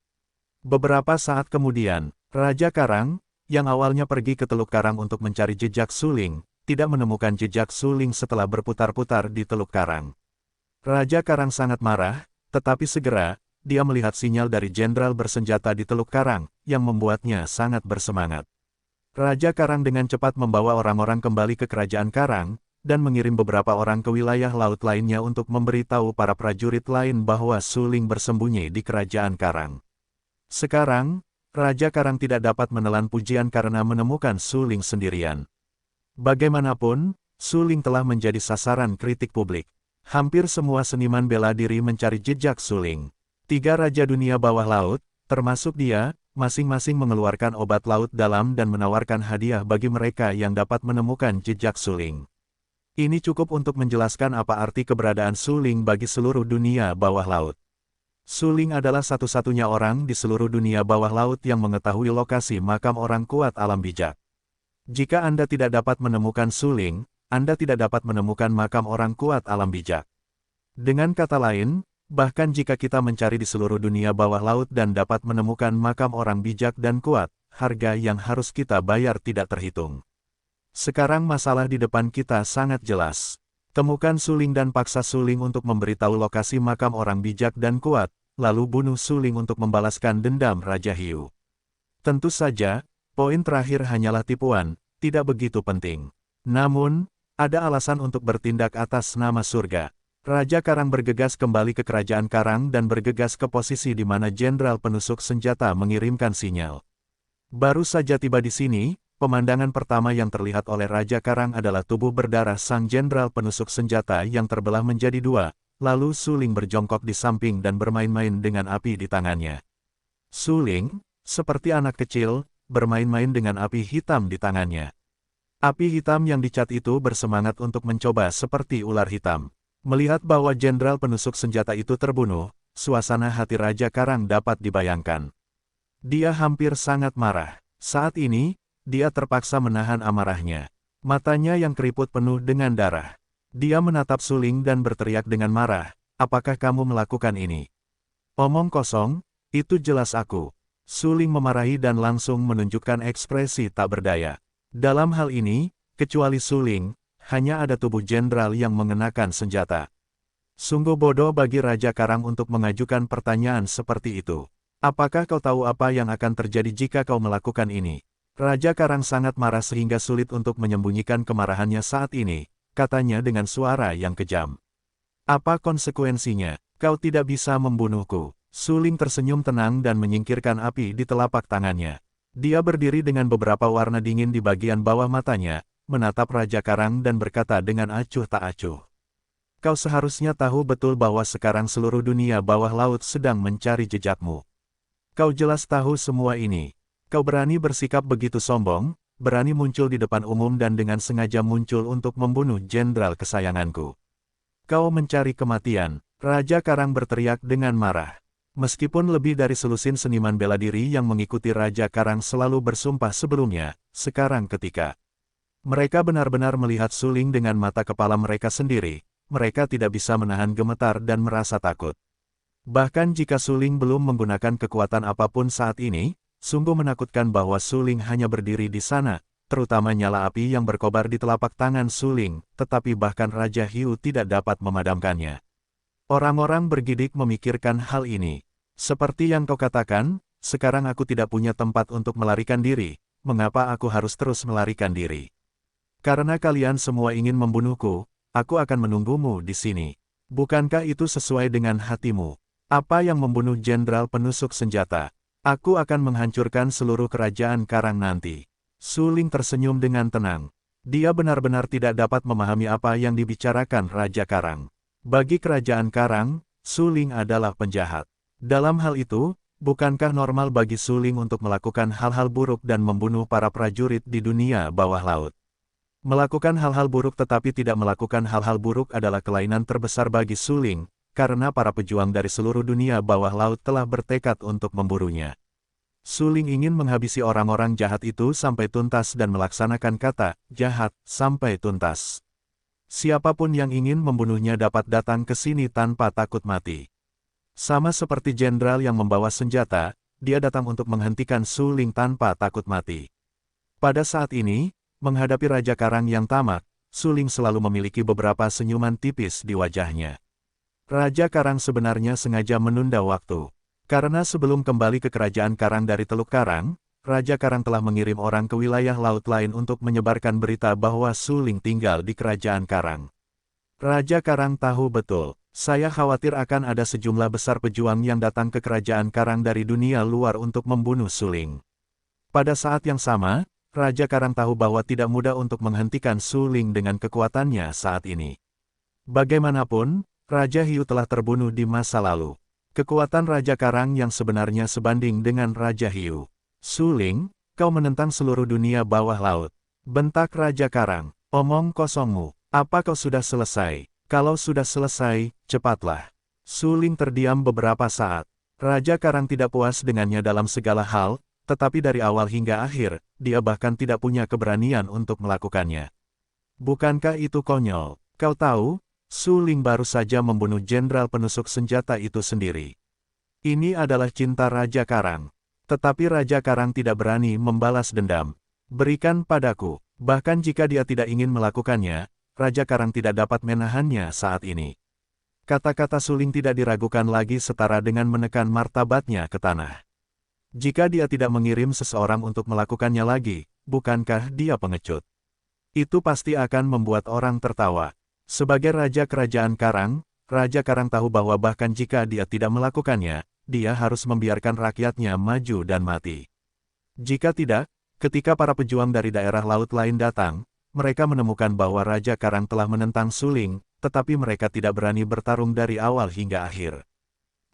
Beberapa saat kemudian, Raja Karang, yang awalnya pergi ke Teluk Karang untuk mencari jejak Suling, tidak menemukan jejak Suling setelah berputar-putar di Teluk Karang. Raja Karang sangat marah, tetapi segera, dia melihat sinyal dari jenderal bersenjata di Teluk Karang, yang membuatnya sangat bersemangat. Raja Karang dengan cepat membawa orang-orang kembali ke kerajaan Karang, dan mengirim beberapa orang ke wilayah laut lainnya untuk memberitahu para prajurit lain bahwa Suling bersembunyi di kerajaan Karang. Sekarang, Raja Karang tidak dapat menelan pujian karena menemukan Suling sendirian. Bagaimanapun, Suling telah menjadi sasaran kritik publik. Hampir semua seniman bela diri mencari jejak Suling. 3 raja dunia bawah laut, termasuk dia, masing-masing mengeluarkan obat laut dalam dan menawarkan hadiah bagi mereka yang dapat menemukan jejak Suling. Ini cukup untuk menjelaskan apa arti keberadaan Suling bagi seluruh dunia bawah laut. Suling adalah satu-satunya orang di seluruh dunia bawah laut yang mengetahui lokasi makam orang kuat alam bijak. Jika Anda tidak dapat menemukan Suling, Anda tidak dapat menemukan makam orang kuat alam bijak. Dengan kata lain, bahkan jika kita mencari di seluruh dunia bawah laut dan dapat menemukan makam orang bijak dan kuat, harga yang harus kita bayar tidak terhitung. Sekarang masalah di depan kita sangat jelas. Temukan Suling dan paksa Suling untuk memberitahu lokasi makam orang bijak dan kuat, lalu bunuh Suling untuk membalaskan dendam Raja Hiu. Tentu saja, poin terakhir hanyalah tipuan, tidak begitu penting. Namun, ada alasan untuk bertindak atas nama surga. Raja Karang bergegas kembali ke kerajaan Karang dan bergegas ke posisi di mana jenderal penusuk senjata mengirimkan sinyal. Baru saja tiba di sini, pemandangan pertama yang terlihat oleh Raja Karang adalah tubuh berdarah sang jenderal penusuk senjata yang terbelah menjadi 2, lalu Suling berjongkok di samping dan bermain-main dengan api di tangannya. Suling, seperti anak kecil, bermain-main dengan api hitam di tangannya. Api hitam yang dicat itu bersemangat untuk mencoba seperti ular hitam. Melihat bahwa jenderal penusuk senjata itu terbunuh, suasana hati Raja Karang dapat dibayangkan. Dia hampir sangat marah. Saat ini, dia terpaksa menahan amarahnya. Matanya yang keriput penuh dengan darah. Dia menatap Suling dan berteriak dengan marah, "Apakah kamu melakukan ini?" "Omong kosong, itu jelas aku." Suling memarahi dan langsung menunjukkan ekspresi tak berdaya. Dalam hal ini, kecuali Suling, hanya ada tubuh jenderal yang mengenakan senjata. Sungguh bodoh bagi Raja Karang untuk mengajukan pertanyaan seperti itu. "Apakah kau tahu apa yang akan terjadi jika kau melakukan ini?" Raja Karang sangat marah sehingga sulit untuk menyembunyikan kemarahannya saat ini, katanya dengan suara yang kejam. "Apa konsekuensinya? Kau tidak bisa membunuhku." Suling tersenyum tenang dan menyingkirkan api di telapak tangannya. Dia berdiri dengan beberapa warna dingin di bagian bawah matanya, menatap Raja Karang dan berkata dengan acuh tak acuh. "Kau seharusnya tahu betul bahwa sekarang seluruh dunia bawah laut sedang mencari jejakmu. Kau jelas tahu semua ini. Kau berani bersikap begitu sombong, berani muncul di depan umum dan dengan sengaja muncul untuk membunuh jenderal kesayanganku. Kau mencari kematian." Raja Karang berteriak dengan marah. Meskipun lebih dari selusin seniman bela diri yang mengikuti Raja Karang selalu bersumpah sebelumnya, sekarang ketika mereka benar-benar melihat Suling dengan mata kepala mereka sendiri, mereka tidak bisa menahan gemetar dan merasa takut. Bahkan jika Suling belum menggunakan kekuatan apapun saat ini, sungguh menakutkan bahwa Suling hanya berdiri di sana, terutama nyala api yang berkobar di telapak tangan Suling, tetapi bahkan Raja Hiu tidak dapat memadamkannya. Orang-orang bergidik memikirkan hal ini. "Seperti yang kau katakan, sekarang aku tidak punya tempat untuk melarikan diri. Mengapa aku harus terus melarikan diri? Karena kalian semua ingin membunuhku, aku akan menunggumu di sini. Bukankah itu sesuai dengan hatimu? Apa yang membunuh jenderal penusuk senjata? Aku akan menghancurkan seluruh kerajaan Karang nanti." Suling tersenyum dengan tenang. Dia benar-benar tidak dapat memahami apa yang dibicarakan Raja Karang. Bagi kerajaan Karang, Su Ling adalah penjahat. Dalam hal itu, bukankah normal bagi Su Ling untuk melakukan hal-hal buruk dan membunuh para prajurit di dunia bawah laut? Melakukan hal-hal buruk tetapi tidak melakukan hal-hal buruk adalah kelainan terbesar bagi Su Ling, karena para pejuang dari seluruh dunia bawah laut telah bertekad untuk memburunya. Su Ling ingin menghabisi orang-orang jahat itu sampai tuntas dan melaksanakan kata jahat sampai tuntas. Siapapun yang ingin membunuhnya dapat datang ke sini tanpa takut mati. Sama seperti jenderal yang membawa senjata, dia datang untuk menghentikan Su Ling tanpa takut mati. Pada saat ini, menghadapi Raja Karang yang tamak, Su Ling selalu memiliki beberapa senyuman tipis di wajahnya. Raja Karang sebenarnya sengaja menunda waktu. Karena sebelum kembali ke kerajaan Karang dari Teluk Karang, Raja Karang telah mengirim orang ke wilayah laut lain untuk menyebarkan berita bahwa Su Ling tinggal di kerajaan Karang. Raja Karang tahu betul, saya khawatir akan ada sejumlah besar pejuang yang datang ke kerajaan Karang dari dunia luar untuk membunuh Su Ling. Pada saat yang sama, Raja Karang tahu bahwa tidak mudah untuk menghentikan Su Ling dengan kekuatannya saat ini. Bagaimanapun, Raja Hiu telah terbunuh di masa lalu. Kekuatan Raja Karang yang sebenarnya sebanding dengan Raja Hiu. Su Ling, kau menentang seluruh dunia bawah laut. Bentak Raja Karang, omong kosongmu, apa kau sudah selesai? Kalau sudah selesai, cepatlah. Su Ling terdiam beberapa saat. Raja Karang tidak puas dengannya dalam segala hal, tetapi dari awal hingga akhir, dia bahkan tidak punya keberanian untuk melakukannya. Bukankah itu konyol? Kau tahu, Su Ling baru saja membunuh jenderal penusuk senjata itu sendiri. Ini adalah cinta Raja Karang. Tetapi Raja Karang tidak berani membalas dendam. Berikan padaku, bahkan jika dia tidak ingin melakukannya, Raja Karang tidak dapat menahannya saat ini. Kata-kata Su Ling tidak diragukan lagi setara dengan menekan martabatnya ke tanah. Jika dia tidak mengirim seseorang untuk melakukannya lagi, bukankah dia pengecut? Itu pasti akan membuat orang tertawa. Sebagai Raja Kerajaan Karang, Raja Karang tahu bahwa bahkan jika dia tidak melakukannya, dia harus membiarkan rakyatnya maju dan mati. Jika tidak, ketika para pejuang dari daerah laut lain datang, mereka menemukan bahwa Raja Karang telah menentang Su Ling, tetapi mereka tidak berani bertarung dari awal hingga akhir.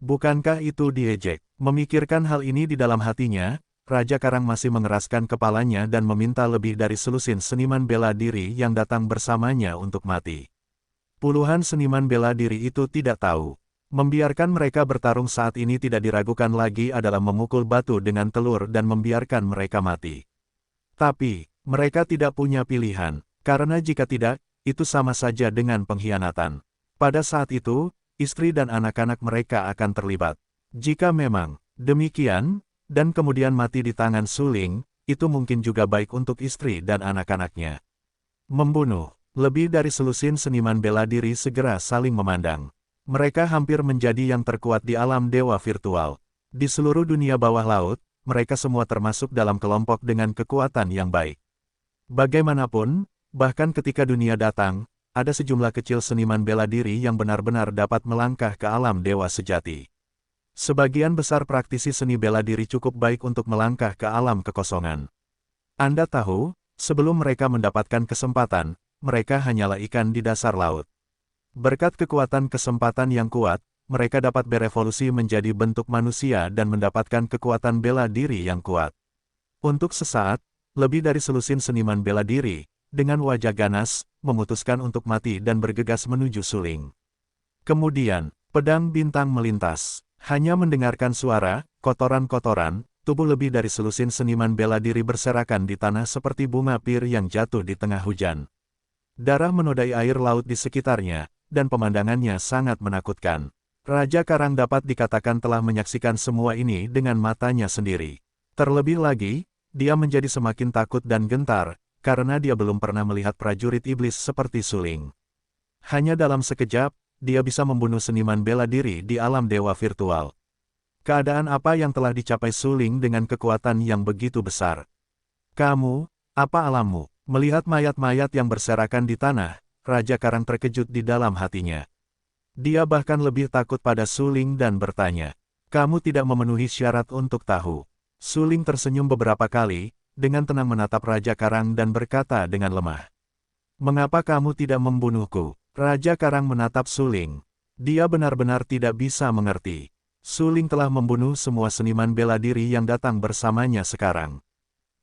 Bukankah itu diejek? Memikirkan hal ini di dalam hatinya, Raja Karang masih mengeraskan kepalanya dan meminta lebih dari selusin seniman bela diri yang datang bersamanya untuk mati. Puluhan seniman bela diri itu tidak tahu. Membiarkan mereka bertarung saat ini tidak diragukan lagi adalah memukul batu dengan telur dan membiarkan mereka mati. Tapi, mereka tidak punya pilihan, karena jika tidak, itu sama saja dengan pengkhianatan. Pada saat itu, istri dan anak-anak mereka akan terlibat. Jika memang demikian, dan kemudian mati di tangan Su Ling, itu mungkin juga baik untuk istri dan anak-anaknya. Membunuh. Lebih dari selusin seniman bela diri segera saling memandang. Mereka hampir menjadi yang terkuat di alam dewa virtual. Di seluruh dunia bawah laut, mereka semua termasuk dalam kelompok dengan kekuatan yang baik. Bagaimanapun, bahkan ketika dunia datang, ada sejumlah kecil seniman bela diri yang benar-benar dapat melangkah ke alam dewa sejati. Sebagian besar praktisi seni bela diri cukup baik untuk melangkah ke alam kekosongan. Anda tahu, sebelum mereka mendapatkan kesempatan, mereka hanyalah ikan di dasar laut. Berkat kekuatan kesempatan yang kuat, mereka dapat berevolusi menjadi bentuk manusia dan mendapatkan kekuatan bela diri yang kuat. Untuk sesaat, lebih dari selusin seniman bela diri, dengan wajah ganas, memutuskan untuk mati dan bergegas menuju Su Ling. Kemudian, pedang bintang melintas. Hanya mendengarkan suara, kotoran-kotoran, tubuh lebih dari selusin seniman bela diri berserakan di tanah seperti bunga pir yang jatuh di tengah hujan. Darah menodai air laut di sekitarnya, dan pemandangannya sangat menakutkan. Raja Karang dapat dikatakan telah menyaksikan semua ini dengan matanya sendiri. Terlebih lagi, dia menjadi semakin takut dan gentar, karena dia belum pernah melihat prajurit iblis seperti Su Ling. Hanya dalam sekejap, dia bisa membunuh seniman bela diri di alam dewa virtual. Keadaan apa yang telah dicapai Su Ling dengan kekuatan yang begitu besar? Kamu, apa alammu? Melihat mayat-mayat yang berserakan di tanah, Raja Karang terkejut di dalam hatinya. Dia bahkan lebih takut pada Su Ling dan bertanya, "Kamu tidak memenuhi syarat untuk tahu." Su Ling tersenyum beberapa kali, dengan tenang menatap Raja Karang dan berkata dengan lemah, "Mengapa kamu tidak membunuhku?" Raja Karang menatap Su Ling. Dia benar-benar tidak bisa mengerti. Su Ling telah membunuh semua seniman bela diri yang datang bersamanya sekarang.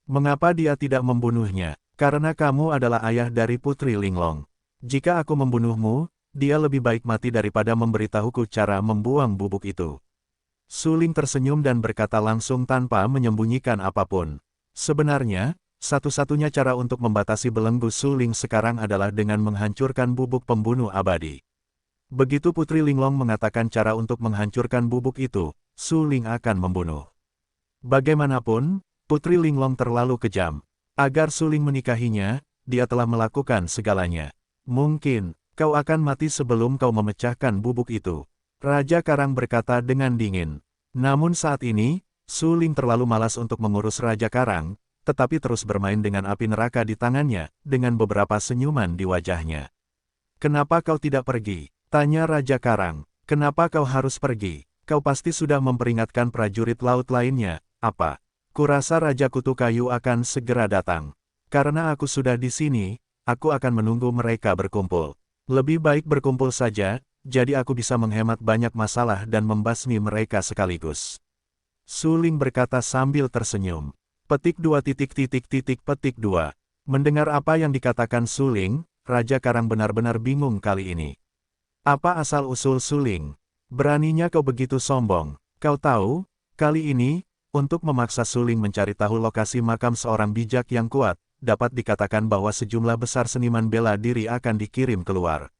Mengapa dia tidak membunuhnya? Karena kamu adalah ayah dari Putri Linglong. Jika aku membunuhmu, dia lebih baik mati daripada memberitahuku cara membuang bubuk itu. Su Ling tersenyum dan berkata langsung tanpa menyembunyikan apapun. Sebenarnya, satu-satunya cara untuk membatasi belenggu Su Ling sekarang adalah dengan menghancurkan bubuk pembunuh abadi. Begitu Putri Linglong mengatakan cara untuk menghancurkan bubuk itu, Su Ling akan membunuh. Bagaimanapun, Putri Linglong terlalu kejam. Agar Su Ling menikahinya, dia telah melakukan segalanya. Mungkin, kau akan mati sebelum kau memecahkan bubuk itu. Raja Karang berkata dengan dingin. Namun saat ini, Su Ling terlalu malas untuk mengurus Raja Karang, tetapi terus bermain dengan api neraka di tangannya, dengan beberapa senyuman di wajahnya. Kenapa kau tidak pergi? Tanya Raja Karang. Kenapa kau harus pergi? Kau pasti sudah memperingatkan prajurit laut lainnya, apa? Kurasa Raja Kutu Kayu akan segera datang. Karena aku sudah di sini, aku akan menunggu mereka berkumpul. Lebih baik berkumpul saja, jadi aku bisa menghemat banyak masalah dan membasmi mereka sekaligus. Su Ling berkata sambil tersenyum. Petik 2 petik 2. Mendengar apa yang dikatakan Su Ling, Raja Karang benar-benar bingung kali ini. Apa asal-usul Su Ling? Beraninya kau begitu sombong. Kau tahu, kali ini, untuk memaksa Su Ling mencari tahu lokasi makam seorang bijak yang kuat, dapat dikatakan bahwa sejumlah besar seniman bela diri akan dikirim keluar.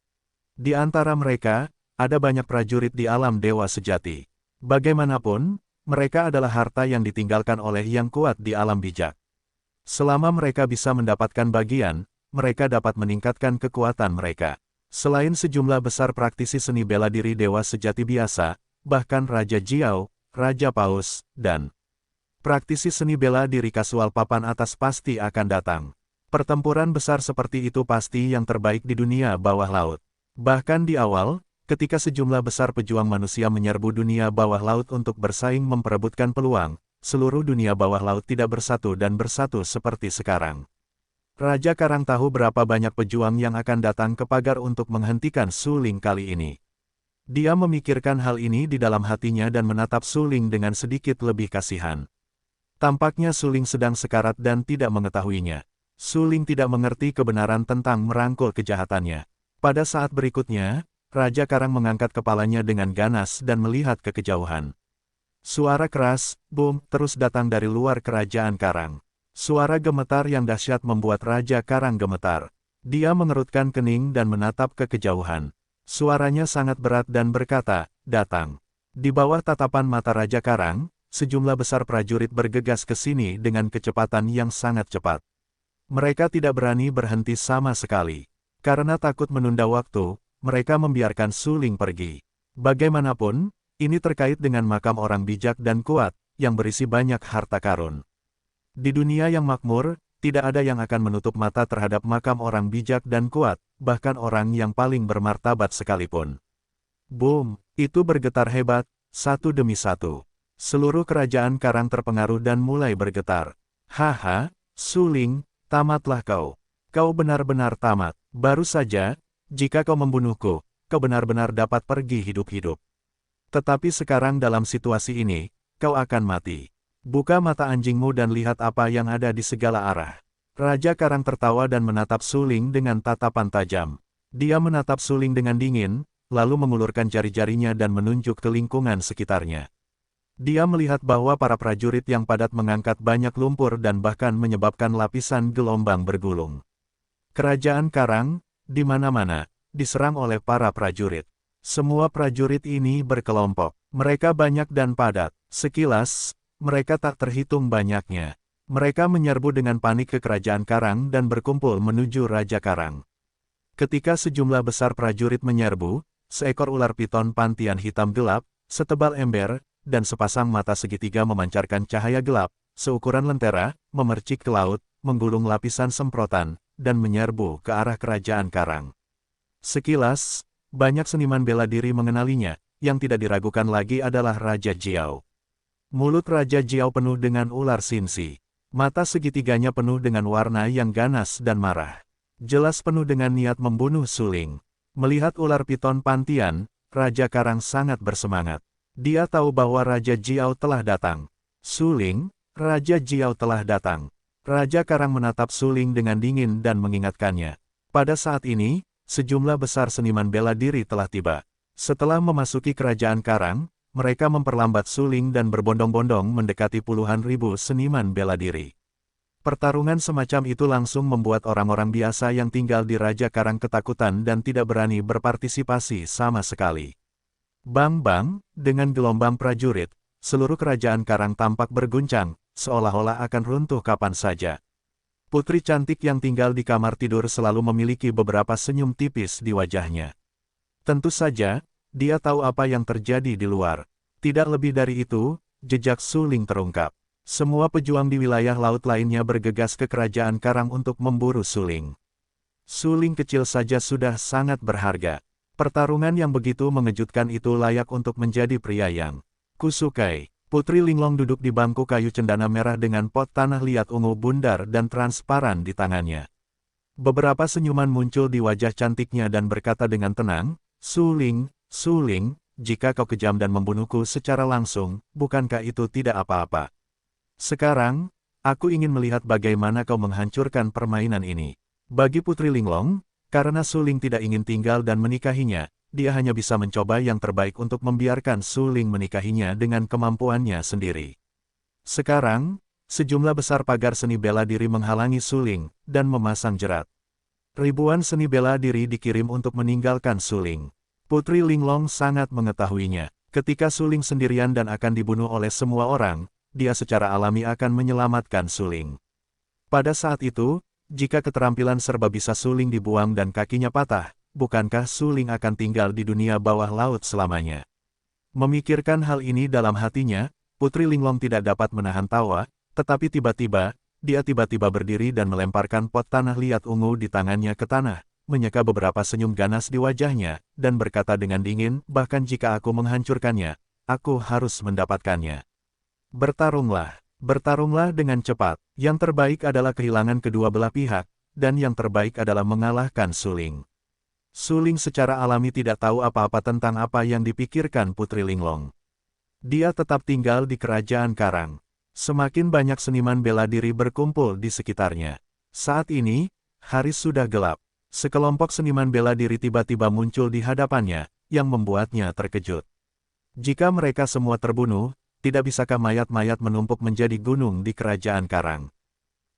Di antara mereka, ada banyak prajurit di alam dewa sejati. Bagaimanapun, mereka adalah harta yang ditinggalkan oleh yang kuat di alam bijak. Selama mereka bisa mendapatkan bagian, mereka dapat meningkatkan kekuatan mereka. Selain sejumlah besar praktisi seni bela diri dewa sejati biasa, bahkan Raja Jiao, Raja Paus, dan praktisi seni bela diri kasual papan atas pasti akan datang. Pertempuran besar seperti itu pasti yang terbaik di dunia bawah laut. Bahkan di awal, ketika sejumlah besar pejuang manusia menyerbu dunia bawah laut untuk bersaing memperebutkan peluang, seluruh dunia bawah laut tidak bersatu dan bersatu seperti sekarang. Raja Karang tahu berapa banyak pejuang yang akan datang ke pagar untuk menghentikan Su Ling kali ini. Dia memikirkan hal ini di dalam hatinya dan menatap Su Ling dengan sedikit lebih kasihan. Tampaknya Su Ling sedang sekarat dan tidak mengetahuinya. Su Ling tidak mengerti kebenaran tentang merangkul kejahatannya. Pada saat berikutnya, Raja Karang mengangkat kepalanya dengan ganas dan melihat ke kejauhan. Suara keras, boom, terus datang dari luar kerajaan Karang. Suara gemetar yang dahsyat membuat Raja Karang gemetar. Dia mengerutkan kening dan menatap ke kejauhan. Suaranya sangat berat dan berkata, datang. Di bawah tatapan mata Raja Karang, sejumlah besar prajurit bergegas ke sini dengan kecepatan yang sangat cepat. Mereka tidak berani berhenti sama sekali. Karena takut menunda waktu, mereka membiarkan Su Ling pergi. Bagaimanapun, ini terkait dengan makam orang bijak dan kuat, yang berisi banyak harta karun. Di dunia yang makmur, tidak ada yang akan menutup mata terhadap makam orang bijak dan kuat, bahkan orang yang paling bermartabat sekalipun. Boom, itu bergetar hebat, satu demi satu. Seluruh kerajaan Karang terpengaruh dan mulai bergetar. Haha, Su Ling, tamatlah kau. Kau benar-benar tamat. Baru saja, jika kau membunuhku, kau benar-benar dapat pergi hidup-hidup. Tetapi sekarang dalam situasi ini, kau akan mati. Buka mata anjingmu dan lihat apa yang ada di segala arah. Raja Karang tertawa dan menatap Su Ling dengan tatapan tajam. Dia menatap Su Ling dengan dingin, lalu mengulurkan jari-jarinya dan menunjuk ke lingkungan sekitarnya. Dia melihat bahwa para prajurit yang padat mengangkat banyak lumpur dan bahkan menyebabkan lapisan gelombang bergulung. Kerajaan Karang, di mana-mana, diserang oleh para prajurit. Semua prajurit ini berkelompok. Mereka banyak dan padat. Sekilas, mereka tak terhitung banyaknya. Mereka menyerbu dengan panik ke kerajaan Karang dan berkumpul menuju Raja Karang. Ketika sejumlah besar prajurit menyerbu, seekor ular piton pantian hitam gelap, setebal ember, dan sepasang mata segitiga memancarkan cahaya gelap, seukuran lentera, memercik ke laut, menggulung lapisan semprotan, dan menyerbu ke arah kerajaan Karang. Sekilas, banyak seniman bela diri mengenalinya, yang tidak diragukan lagi adalah Raja Jiao. Mulut Raja Jiao penuh dengan ular sinsi. Mata segitiganya penuh dengan warna yang ganas dan marah. Jelas penuh dengan niat membunuh Su Ling. Melihat ular piton pantian, Raja Karang sangat bersemangat. Dia tahu bahwa Raja Jiao telah datang. Suling, Raja Jiao telah datang. Raja Karang menatap Suling dengan dingin dan mengingatkannya. Pada saat ini, sejumlah besar seniman bela diri telah tiba. Setelah memasuki kerajaan Karang, mereka memperlambat Suling dan berbondong-bondong mendekati puluhan ribu seniman bela diri. Pertarungan semacam itu langsung membuat orang-orang biasa yang tinggal di Raja Karang ketakutan dan tidak berani berpartisipasi sama sekali. Bang-bang, dengan gelombang prajurit, seluruh kerajaan Karang tampak berguncang, seolah-olah akan runtuh kapan saja. Putri cantik yang tinggal di kamar tidur selalu memiliki beberapa senyum tipis di wajahnya. Tentu saja, dia tahu apa yang terjadi di luar. Tidak lebih dari itu, jejak Suling terungkap. Semua pejuang di wilayah laut lainnya bergegas ke kerajaan Karang untuk memburu Suling. Suling kecil saja sudah sangat berharga. Pertarungan yang begitu mengejutkan itu layak untuk menjadi pria yang kusukai. Putri Linglong duduk di bangku kayu cendana merah dengan pot tanah liat ungu bundar dan transparan di tangannya. Beberapa senyuman muncul di wajah cantiknya dan berkata dengan tenang, Suling, Suling, jika kau kejam dan membunuhku secara langsung, bukankah itu tidak apa-apa? Sekarang, aku ingin melihat bagaimana kau menghancurkan permainan ini. Bagi Putri Linglong, karena Suling tidak ingin tinggal dan menikahinya, dia hanya bisa mencoba yang terbaik untuk membiarkan Suling menikahinya dengan kemampuannya sendiri. Sekarang, sejumlah besar pagar seni bela diri menghalangi Suling dan memasang jerat. Ribuan seni bela diri dikirim untuk meninggalkan Suling. Putri Linglong sangat mengetahuinya. Ketika Suling sendirian dan akan dibunuh oleh semua orang, dia secara alami akan menyelamatkan Suling. Pada saat itu, jika keterampilan serba bisa Suling dibuang dan kakinya patah, bukankah Suling akan tinggal di dunia bawah laut selamanya? Memikirkan hal ini dalam hatinya, Putri Linglong tidak dapat menahan tawa, tetapi tiba-tiba, dia tiba-tiba berdiri dan melemparkan pot tanah liat ungu di tangannya ke tanah, menyeka beberapa senyum ganas di wajahnya, dan berkata dengan dingin, bahkan jika aku menghancurkannya, aku harus mendapatkannya. Bertarunglah, bertarunglah dengan cepat. Yang terbaik adalah kehilangan kedua belah pihak, dan yang terbaik adalah mengalahkan Suling. Suling secara alami tidak tahu apa-apa tentang apa yang dipikirkan Putri Linglong. Dia tetap tinggal di kerajaan Karang. Semakin banyak seniman bela diri berkumpul di sekitarnya. Saat ini, hari sudah gelap. Sekelompok seniman bela diri tiba-tiba muncul di hadapannya, yang membuatnya terkejut. Jika mereka semua terbunuh, tidak bisakah mayat-mayat menumpuk menjadi gunung di kerajaan Karang?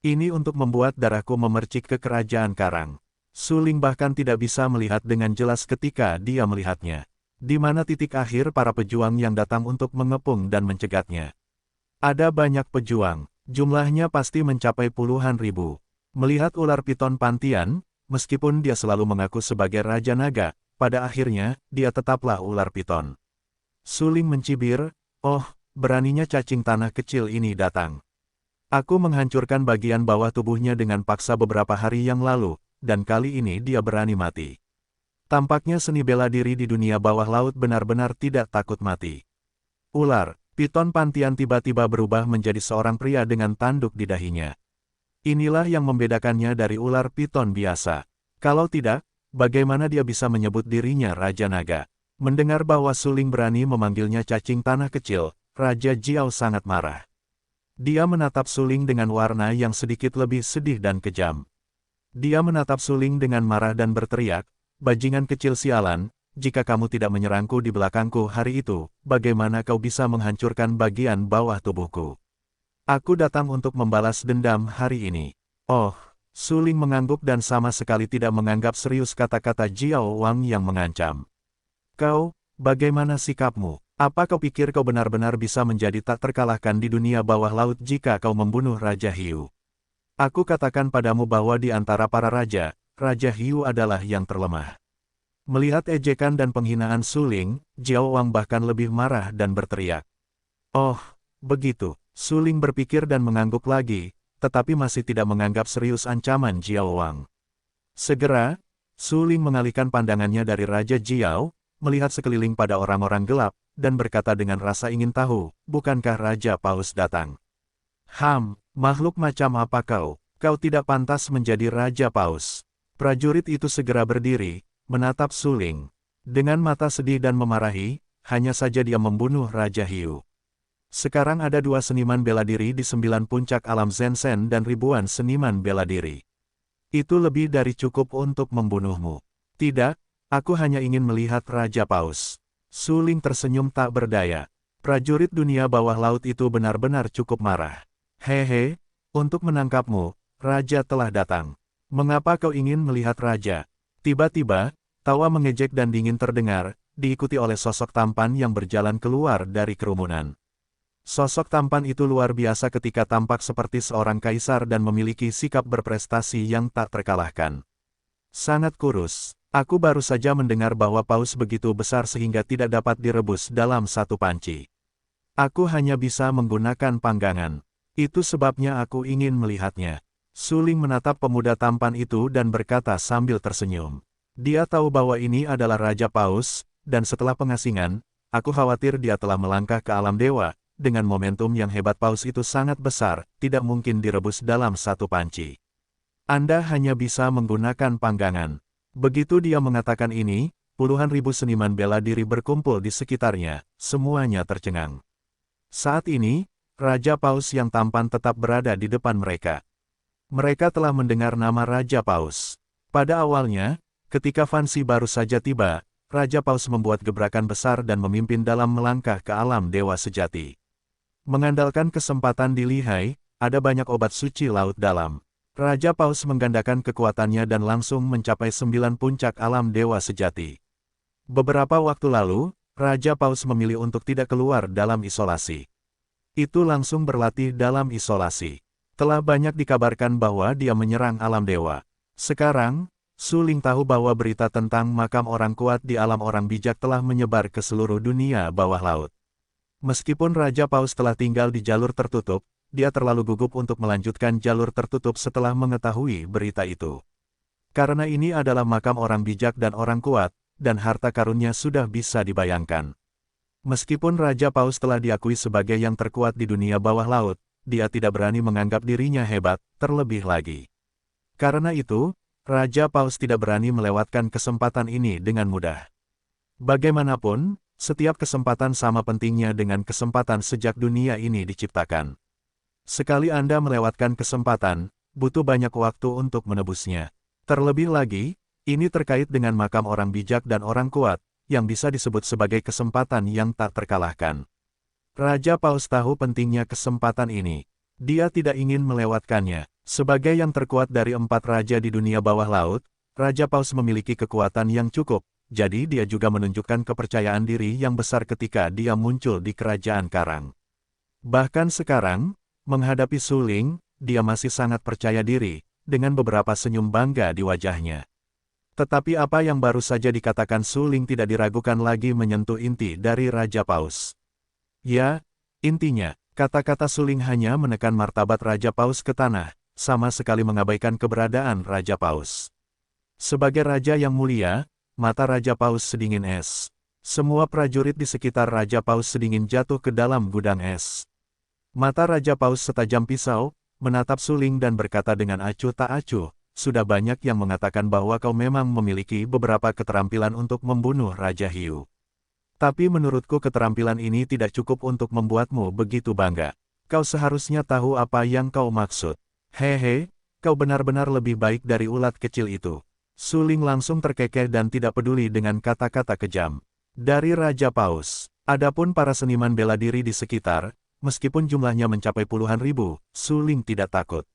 Ini untuk membuat darahku memercik ke kerajaan Karang. Suling bahkan tidak bisa melihat dengan jelas ketika dia melihatnya. Di mana titik akhir para pejuang yang datang untuk mengepung dan mencegatnya. Ada banyak pejuang, jumlahnya pasti mencapai puluhan ribu. Melihat ular piton Pantian, meskipun dia selalu mengaku sebagai Raja Naga, pada akhirnya, dia tetaplah ular piton. Suling mencibir, oh, beraninya cacing tanah kecil ini datang. Aku menghancurkan bagian bawah tubuhnya dengan paksa beberapa hari yang lalu, dan kali ini dia berani mati. Tampaknya seni bela diri di dunia bawah laut benar-benar tidak takut mati. Ular piton Pantian tiba-tiba berubah menjadi seorang pria dengan tanduk di dahinya. Inilah yang membedakannya dari ular piton biasa. Kalau tidak, bagaimana dia bisa menyebut dirinya Raja Naga? Mendengar bahwa Suling berani memanggilnya cacing tanah kecil, Raja Jiao sangat marah. Dia menatap Suling dengan warna yang sedikit lebih sedih dan kejam. Dia menatap Suling dengan marah dan berteriak, bajingan kecil sialan, jika kamu tidak menyerangku di belakangku hari itu, bagaimana kau bisa menghancurkan bagian bawah tubuhku? Aku datang untuk membalas dendam hari ini. Oh, Suling mengangguk dan sama sekali tidak menganggap serius kata-kata Jiao Wang yang mengancam. Kau, bagaimana sikapmu? Apa kau pikir kau benar-benar bisa menjadi tak terkalahkan di dunia bawah laut jika kau membunuh Raja Hiu? Aku katakan padamu bahwa di antara para raja, Raja Hiu adalah yang terlemah. Melihat ejekan dan penghinaan Suling, Jiao Wang bahkan lebih marah dan berteriak. Oh, begitu. Suling berpikir dan mengangguk lagi, tetapi masih tidak menganggap serius ancaman Jiao Wang. Segera, Suling mengalihkan pandangannya dari Raja Jiao, melihat sekeliling pada orang-orang gelap, dan berkata dengan rasa ingin tahu, bukankah Raja Paus datang? Makhluk macam apa kau? Kau tidak pantas menjadi Raja Paus. Prajurit itu segera berdiri, menatap Suling. Dengan mata sedih dan memarahi, hanya saja dia membunuh Raja Hiu. Sekarang ada 2 seniman bela diri di 9 puncak alam Zensen dan ribuan seniman bela diri. Itu lebih dari cukup untuk membunuhmu. Tidak, aku hanya ingin melihat Raja Paus. Su Ling tersenyum tak berdaya. Prajurit dunia bawah laut itu benar-benar cukup marah. Hehe, untuk menangkapmu, Raja telah datang. Mengapa kau ingin melihat Raja? Tiba-tiba, tawa mengejek dan dingin terdengar, diikuti oleh sosok tampan yang berjalan keluar dari kerumunan. Sosok tampan itu luar biasa ketika tampak seperti seorang kaisar dan memiliki sikap berprestasi yang tak terkalahkan. Sangat kurus. Aku baru saja mendengar bahwa paus begitu besar sehingga tidak dapat direbus dalam satu panci. Aku hanya bisa menggunakan panggangan. Itu sebabnya aku ingin melihatnya. Su Ling menatap pemuda tampan itu dan berkata sambil tersenyum. Dia tahu bahwa ini adalah Raja Paus, dan setelah pengasingan, aku khawatir dia telah melangkah ke alam dewa. Dengan momentum yang hebat paus itu sangat besar, tidak mungkin direbus dalam satu panci. Anda hanya bisa menggunakan panggangan. Begitu dia mengatakan ini, puluhan ribu seniman bela diri berkumpul di sekitarnya, semuanya tercengang. Saat ini, Raja Paus yang tampan tetap berada di depan mereka. Mereka telah mendengar nama Raja Paus. Pada awalnya, ketika Fancy baru saja tiba, Raja Paus membuat gebrakan besar dan memimpin dalam melangkah ke alam dewa sejati. Mengandalkan kesempatan di lihai, ada banyak obat suci laut dalam. Raja Paus menggandakan kekuatannya dan langsung mencapai 9 puncak alam dewa sejati. Beberapa waktu lalu, Raja Paus memilih untuk tidak keluar dalam isolasi. Itu langsung berlatih dalam isolasi. Telah banyak dikabarkan bahwa dia menyerang alam dewa. Sekarang, Su Ling tahu bahwa berita tentang makam orang kuat di alam orang bijak telah menyebar ke seluruh dunia bawah laut. Meskipun Raja Paus telah tinggal di jalur tertutup, dia terlalu gugup untuk melanjutkan jalur tertutup setelah mengetahui berita itu. Karena ini adalah makam orang bijak dan orang kuat, dan harta karunnya sudah bisa dibayangkan. Meskipun Raja Paus telah diakui sebagai yang terkuat di dunia bawah laut, dia tidak berani menganggap dirinya hebat, terlebih lagi. Karena itu, Raja Paus tidak berani melewatkan kesempatan ini dengan mudah. Bagaimanapun, setiap kesempatan sama pentingnya dengan kesempatan sejak dunia ini diciptakan. Sekali Anda melewatkan kesempatan, butuh banyak waktu untuk menebusnya. Terlebih lagi, ini terkait dengan makam orang bijak dan orang kuat, yang bisa disebut sebagai kesempatan yang tak terkalahkan. Raja Paus tahu pentingnya kesempatan ini. Dia tidak ingin melewatkannya. Sebagai yang terkuat dari 4 raja di dunia bawah laut, Raja Paus memiliki kekuatan yang cukup. Jadi dia juga menunjukkan kepercayaan diri yang besar ketika dia muncul di kerajaan Karang. Bahkan sekarang, menghadapi Su Ling, dia masih sangat percaya diri, dengan beberapa senyum bangga di wajahnya. Tetapi apa yang baru saja dikatakan Su Ling tidak diragukan lagi menyentuh inti dari Raja Paus. Ya, intinya, kata-kata Su Ling hanya menekan martabat Raja Paus ke tanah, sama sekali mengabaikan keberadaan Raja Paus. Sebagai raja yang mulia, mata Raja Paus sedingin es. Semua prajurit di sekitar Raja Paus sedingin jatuh ke dalam gudang es. Mata Raja Paus setajam pisau, menatap Su Ling dan berkata dengan acuh tak acuh, sudah banyak yang mengatakan bahwa kau memang memiliki beberapa keterampilan untuk membunuh Raja Hiu. Tapi menurutku keterampilan ini tidak cukup untuk membuatmu begitu bangga. Kau seharusnya tahu apa yang kau maksud. Hehe, kau benar-benar lebih baik dari ulat kecil itu. Su Ling langsung terkekeh dan tidak peduli dengan kata-kata kejam dari Raja Paus. Adapun para seniman bela diri di sekitar, meskipun jumlahnya mencapai puluhan ribu, Su Ling tidak takut.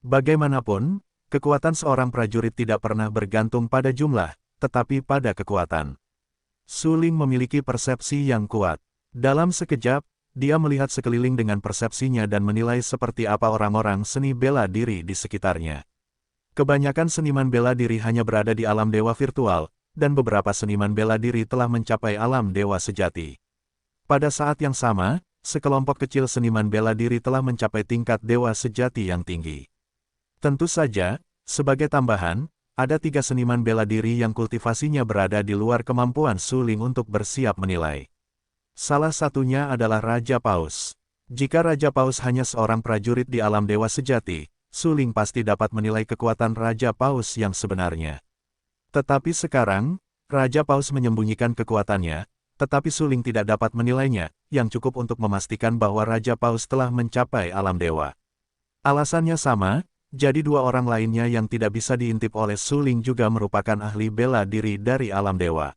Bagaimanapun, kekuatan seorang prajurit tidak pernah bergantung pada jumlah, tetapi pada kekuatan. Su Ling memiliki persepsi yang kuat. Dalam sekejap, dia melihat sekeliling dengan persepsinya dan menilai seperti apa orang-orang seni bela diri di sekitarnya. Kebanyakan seniman bela diri hanya berada di alam dewa virtual, dan beberapa seniman bela diri telah mencapai alam dewa sejati. Pada saat yang sama, sekelompok kecil seniman bela diri telah mencapai tingkat dewa sejati yang tinggi. Tentu saja, sebagai tambahan, ada 3 seniman bela diri yang kultivasinya berada di luar kemampuan Su Ling untuk bersiap menilai. Salah satunya adalah Raja Paus. Jika Raja Paus hanya seorang prajurit di alam dewa sejati, Su Ling pasti dapat menilai kekuatan Raja Paus yang sebenarnya. Tetapi sekarang, Raja Paus menyembunyikan kekuatannya, tetapi suling tidak dapat menilainya, yang cukup untuk memastikan bahwa Raja Paus telah mencapai alam dewa. Alasannya sama, jadi dua orang lainnya yang tidak bisa diintip oleh suling juga merupakan ahli bela diri dari alam dewa.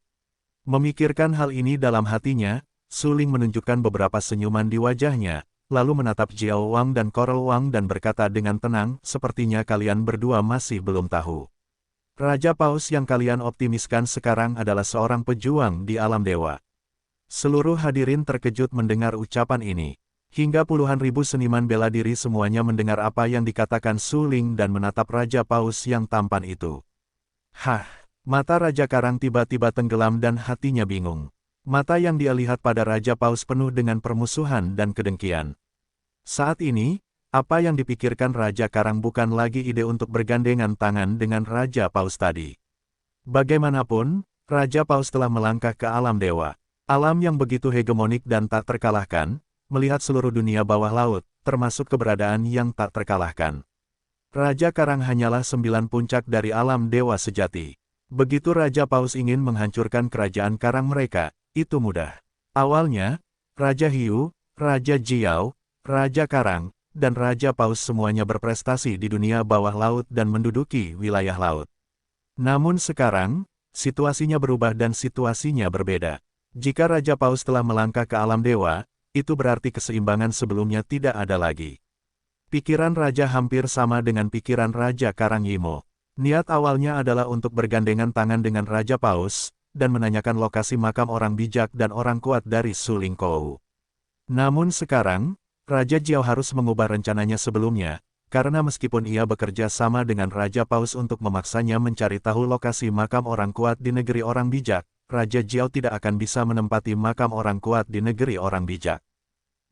Memikirkan hal ini dalam hatinya, suling menunjukkan beberapa senyuman di wajahnya, lalu menatap Jiao Wang dan Coral Wang dan berkata dengan tenang, sepertinya kalian berdua masih belum tahu. Raja Paus yang kalian optimiskan sekarang adalah seorang pejuang di alam dewa. Seluruh hadirin terkejut mendengar ucapan ini. Hingga puluhan ribu seniman bela diri semuanya mendengar apa yang dikatakan suling dan menatap Raja Paus yang tampan itu. Hah, mata Raja Karang tiba-tiba tenggelam dan hatinya bingung. Mata yang dia lihat pada Raja Paus penuh dengan permusuhan dan kedengkian. Saat ini, apa yang dipikirkan Raja Karang bukan lagi ide untuk bergandengan tangan dengan Raja Paus tadi. Bagaimanapun, Raja Paus telah melangkah ke alam dewa. Alam yang begitu hegemonik dan tak terkalahkan, melihat seluruh dunia bawah laut, termasuk keberadaan yang tak terkalahkan. Raja Karang hanyalah 9 puncak dari alam dewa sejati. Begitu Raja Paus ingin menghancurkan kerajaan Karang mereka, itu mudah. Awalnya, Raja Hiu, Raja Jiao, Raja Karang, dan Raja Paus semuanya berprestasi di dunia bawah laut dan menduduki wilayah laut. Namun sekarang, situasinya berubah dan situasinya berbeda. Jika Raja Paus telah melangkah ke alam dewa, itu berarti keseimbangan sebelumnya tidak ada lagi. Pikiran Raja hampir sama dengan pikiran Raja Karang Yimo. Niat awalnya adalah untuk bergandengan tangan dengan Raja Paus, dan menanyakan lokasi makam orang bijak dan orang kuat dari Suling Kou. Namun sekarang, Raja Jiao harus mengubah rencananya sebelumnya, karena meskipun ia bekerja sama dengan Raja Paus untuk memaksanya mencari tahu lokasi makam orang kuat di negeri orang bijak, Raja Jiao tidak akan bisa menempati makam orang kuat di negeri orang bijak.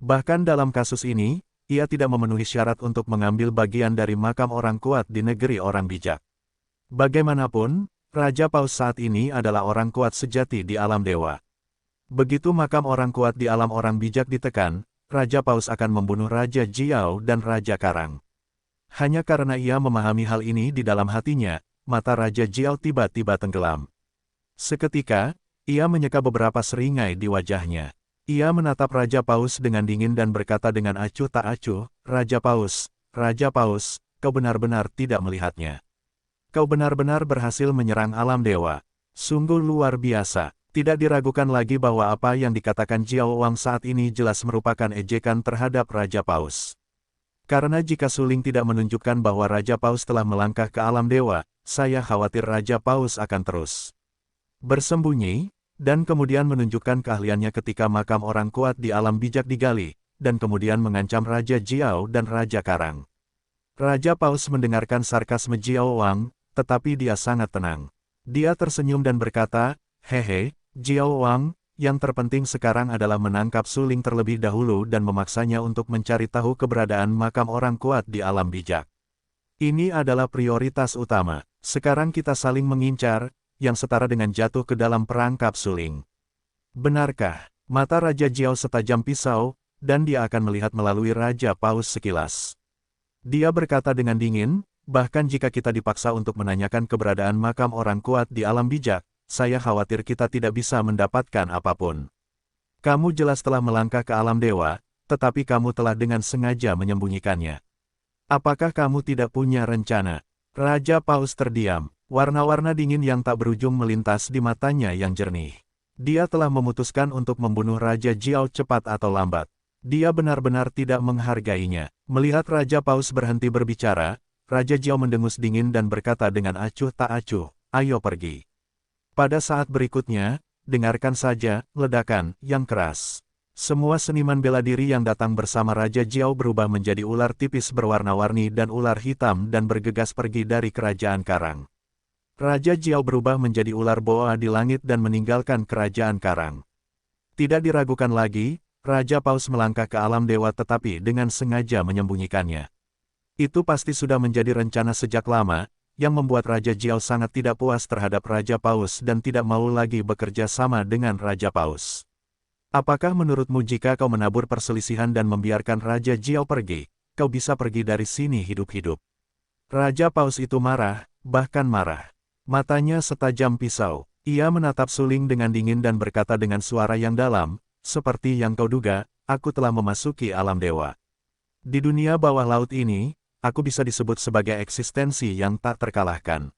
Bahkan dalam kasus ini, ia tidak memenuhi syarat untuk mengambil bagian dari makam orang kuat di negeri orang bijak. Bagaimanapun, Raja Paus saat ini adalah orang kuat sejati di alam dewa. Begitu makam orang kuat di alam orang bijak ditekan, Raja Paus akan membunuh Raja Jiao dan Raja Karang. Hanya karena ia memahami hal ini di dalam hatinya, mata Raja Jiao tiba-tiba tenggelam. Seketika, ia menyeka beberapa seringai di wajahnya. Ia menatap Raja Paus dengan dingin dan berkata dengan acuh tak acuh, Raja Paus, kau benar-benar tidak melihatnya. Kau benar-benar berhasil menyerang alam dewa. Sungguh luar biasa. Tidak diragukan lagi bahwa apa yang dikatakan Jiao Wang saat ini jelas merupakan ejekan terhadap Raja Paus. Karena jika suling tidak menunjukkan bahwa Raja Paus telah melangkah ke alam dewa, saya khawatir Raja Paus akan terus bersembunyi, dan kemudian menunjukkan keahliannya ketika makam orang kuat di alam bijak digali, dan kemudian mengancam Raja Jiao dan Raja Karang. Raja Paus mendengarkan sarkasme Jiao Wang, tetapi dia sangat tenang. Dia tersenyum dan berkata, hehe, Jiao Wang, yang terpenting sekarang adalah menangkap suling terlebih dahulu dan memaksanya untuk mencari tahu keberadaan makam orang kuat di alam bijak. Ini adalah prioritas utama. Sekarang kita saling mengincar, yang setara dengan jatuh ke dalam perangkap suling. Benarkah? Mata Raja Jiao setajam pisau, dan dia akan melihat melalui Raja Paus sekilas. Dia berkata dengan dingin, bahkan jika kita dipaksa untuk menanyakan keberadaan makam orang kuat di alam bijak, saya khawatir kita tidak bisa mendapatkan apapun. Kamu jelas telah melangkah ke alam dewa, tetapi kamu telah dengan sengaja menyembunyikannya. Apakah kamu tidak punya rencana? Raja Paus terdiam, warna-warna dingin yang tak berujung melintas di matanya yang jernih. Dia telah memutuskan untuk membunuh Raja Jiao cepat atau lambat. Dia benar-benar tidak menghargainya. Melihat Raja Paus berhenti berbicara, Raja Jiao mendengus dingin dan berkata dengan acuh tak acuh, ayo pergi. Pada saat berikutnya, dengarkan saja, ledakan yang keras. Semua seniman bela diri yang datang bersama Raja Jiao berubah menjadi ular tipis berwarna-warni dan ular hitam dan bergegas pergi dari kerajaan Karang. Raja Jiao berubah menjadi ular boa di langit dan meninggalkan kerajaan Karang. Tidak diragukan lagi, Raja Paus melangkah ke alam dewa tetapi dengan sengaja menyembunyikannya. Itu pasti sudah menjadi rencana sejak lama, yang membuat Raja Jiao sangat tidak puas terhadap Raja Paus dan tidak mau lagi bekerja sama dengan Raja Paus. Apakah menurutmu jika kau menabur perselisihan dan membiarkan Raja Jiao pergi, kau bisa pergi dari sini hidup-hidup? Raja Paus itu marah, bahkan marah. Matanya setajam pisau. Ia menatap Suling dengan dingin dan berkata dengan suara yang dalam, seperti yang kau duga, aku telah memasuki alam dewa. Di dunia bawah laut ini, aku bisa disebut sebagai eksistensi yang tak terkalahkan.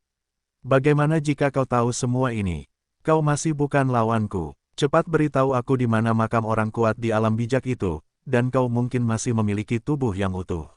Bagaimana jika kau tahu semua ini? Kau masih bukan lawanku. Cepat beritahu aku di mana makam orang kuat di alam bijak itu, dan kau mungkin masih memiliki tubuh yang utuh.